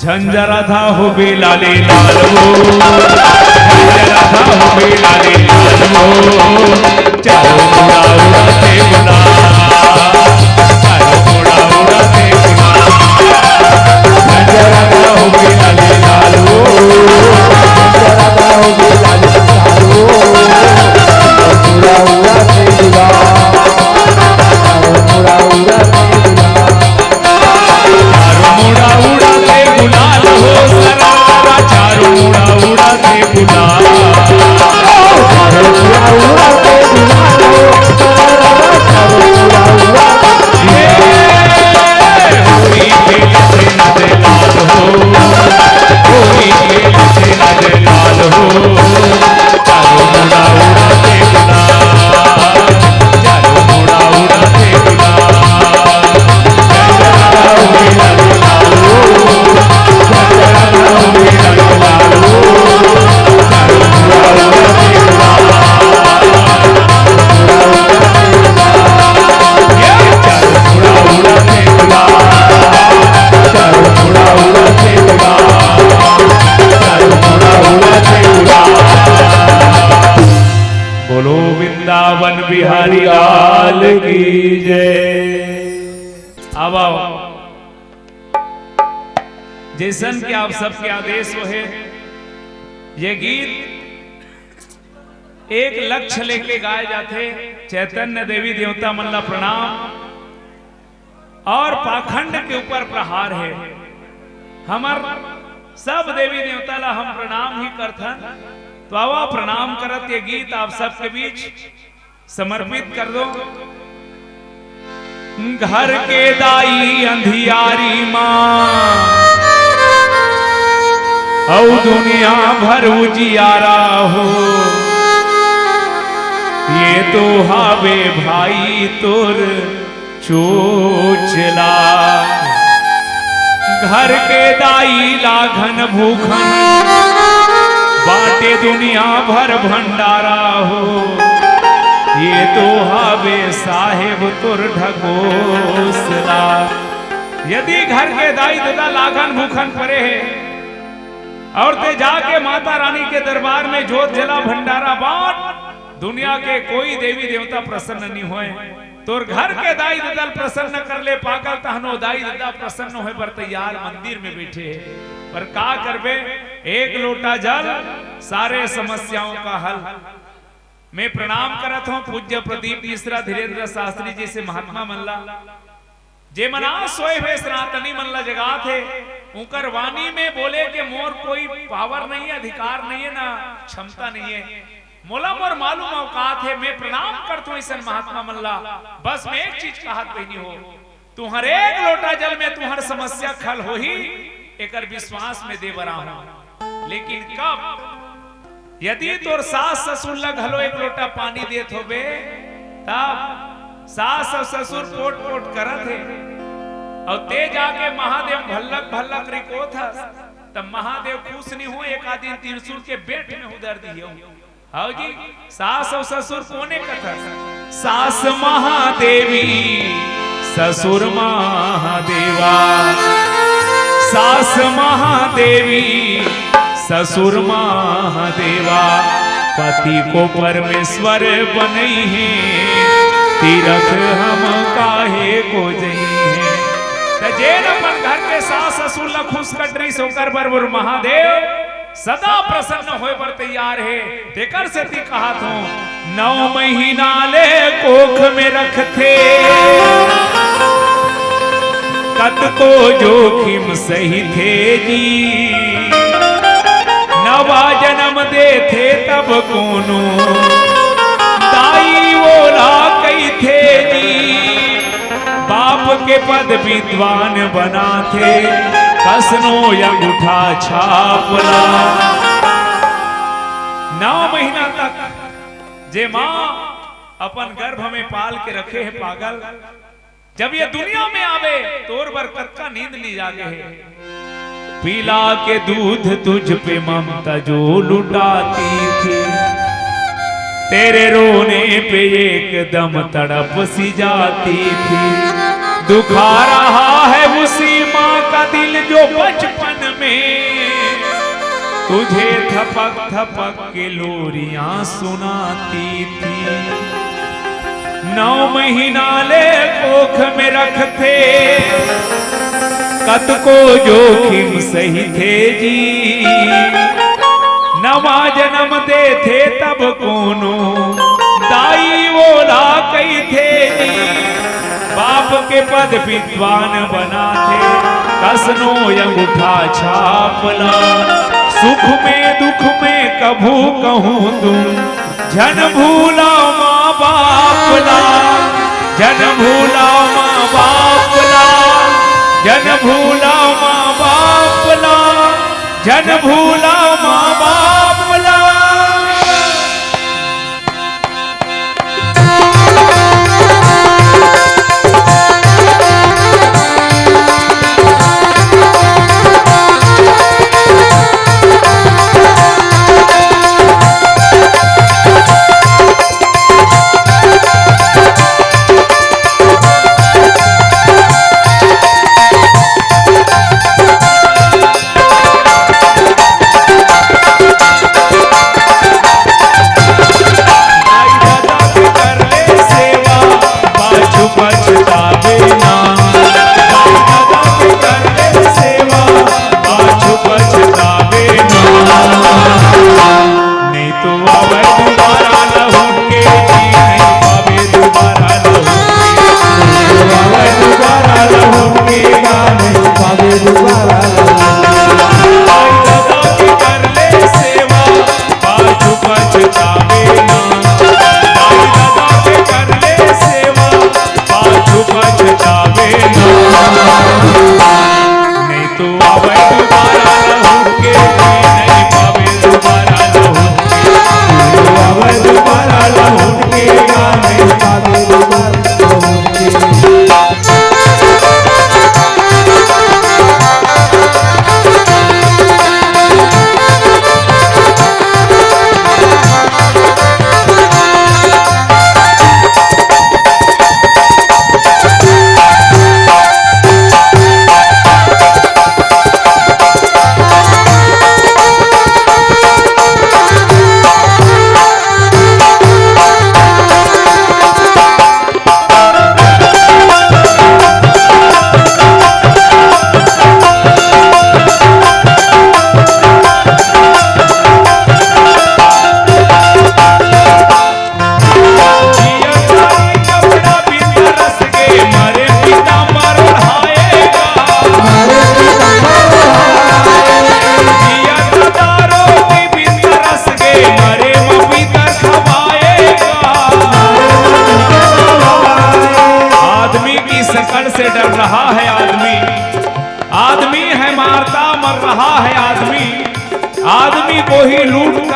झंझरा था हो बेलाले लाल हो झंझरा था हो बेलाले लाल हो चारों उड़ा उड़ाते बुला चारों उड़ा उड़ाते बुला झंझरा था हो बेलाले लाल हो झंझरा था हो बेलाले लाल हो उड़ा उड़ाते बुला चारों उड़ा उड़ाते बुला चारों उड़ा उड़ाते गुलाल हो सरारा चारों उड़ा उड़ाते गुलाल चारों उड़ा उड़ाते गुलाल हो सरारा चारों उड़ा उड़ाते होली खेल से नद लाल हो होली खेल से नद लाल हो चारों उड़ा उड़ाते गुलाल चारों उड़ा उड़ाते गुलाल बोलो वृंदावन बिहारी लाल की जय। अब आओ जैसन के आप सबके आदेश हो है ये गीत एक लक्ष्य लेके गाए जाते चैतन्य देवी देवता मल्ला प्रणाम और पाखंड के ऊपर प्रहार है हमार सब देवी देवता ला हम प्रणाम ही करथन तो आवा प्रणाम करत ये गीत आप सबके बीच समर्पित कर दो। घर के दाई अंधियारी माँ औ दुनिया भर उजियारा हो ये तो हावे भाई तोर चोचला घर के दाई लाघन भूखन बाटे दुनिया भर भंडारा हो ये तो हावे साहेब तुर ढकोसला। यदि घर के दाई दादा लागन भूखन परे है और ते जाके माता रानी के दरबार में जोत जला भंडारा बांट दुनिया के कोई देवी देवता प्रसन्न नहीं होए तोर घर के दाई दादा प्रसन्न कर ले पागल तहनो दाई दादा प्रसन्न होए पर तैयार मंदिर में बैठे पर का करबे एक लोटा जल सारे समस्याओं का हल। मैं प्रणाम करत हूं पूज्य प्रदीप मिश्रा धीरेन्द्र शास्त्री जी से महात्मा मल्ला जे मना सोए वे सनातनी मल्ला जगा थे उनकर वाणी में बोले कि मोर कोई पावर नहीं है अधिकार नहीं है ना क्षमता नहीं है मोला मोर मालूम औकात है, मैं प्रणाम करता हूँ ऐसा महात्मा मल्ला। बस मैं एक चीज कहत बहनी हो, तुहर एक लोटा जल में तुहर समस्या खल हो ही, एक विश्वास में दे बरा हूं। लेकिन कब यदि तोर सास ससुर लग हलो एक लोटा पानी देत होबे, तब सास और ससुर पोट पोट करत है और ते जाके महादेव भल्लक भल्लक रिको था, तब महादेव खुश नहीं हो, एक आदि त्रिशूल के बेट में उधर दियो। हाँ जी, सास और ससुर कोने कथा, सास महादेवी ससुर महादेवा, सास महादेवी ससुर महादेवा, पति को परमेश्वर बनई है, तीरथ हम काहे को जई है। जेन अपन घर के सास ससुर ला खुश कटरी सोकर बर महादेव सदा प्रसन्न होए बर तैयार है। तेकर से ती कहा था 9 महीना ले कोख में रखते, कत को जोखिम सही थे जी, नवा जन्म दे थे तब कोनो, ताई ओला कई थे जी, बाप के पद विद्वान बना थे, कसनो अंगूठा छापला। 9 महीना तक जे माँ अपन गर्भ में पाल के रखे है पागल, जब ये दुनिया में आवे तोर बरकत का नींद नहीं जागे है। पिला के दूध तुझ पे ममता जो लुटाती थी, तेरे रोने पे एकदम तड़प सी जाती थी, दुखा रहा है उसी माँ का दिल जो बचपन में तुझे थपक थपक के लोरियां सुनाती थी। 9 महीना ले कोख में रखते, कत को जोखिम सही थे जी, नवा जन्म दे थे तब कोनो, दाई ओला कई थे जी, बाप के पद विद्वान बना थे, कसनो अंगूठा छापला। सुख में दुख में कभू कहूँ तुम, जन भूला माँ बापला, जन भूला माँ बापला, जन भूला माँ बापला, जन भूला माँ बापला।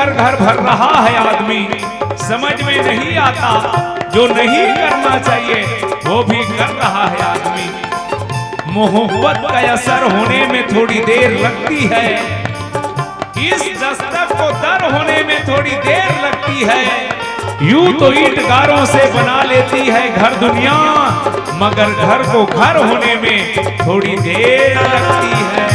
कर घर भर रहा है आदमी, समझ में नहीं आता जो नहीं करना चाहिए वो भी कर रहा है आदमी। मोहब्बत का असर होने में थोड़ी देर लगती है, इस दस्तक को दर होने में थोड़ी देर लगती है। यूं तो ईंट गारों से बना लेती है घर दुनिया, मगर घर को घर होने में थोड़ी देर लगती है।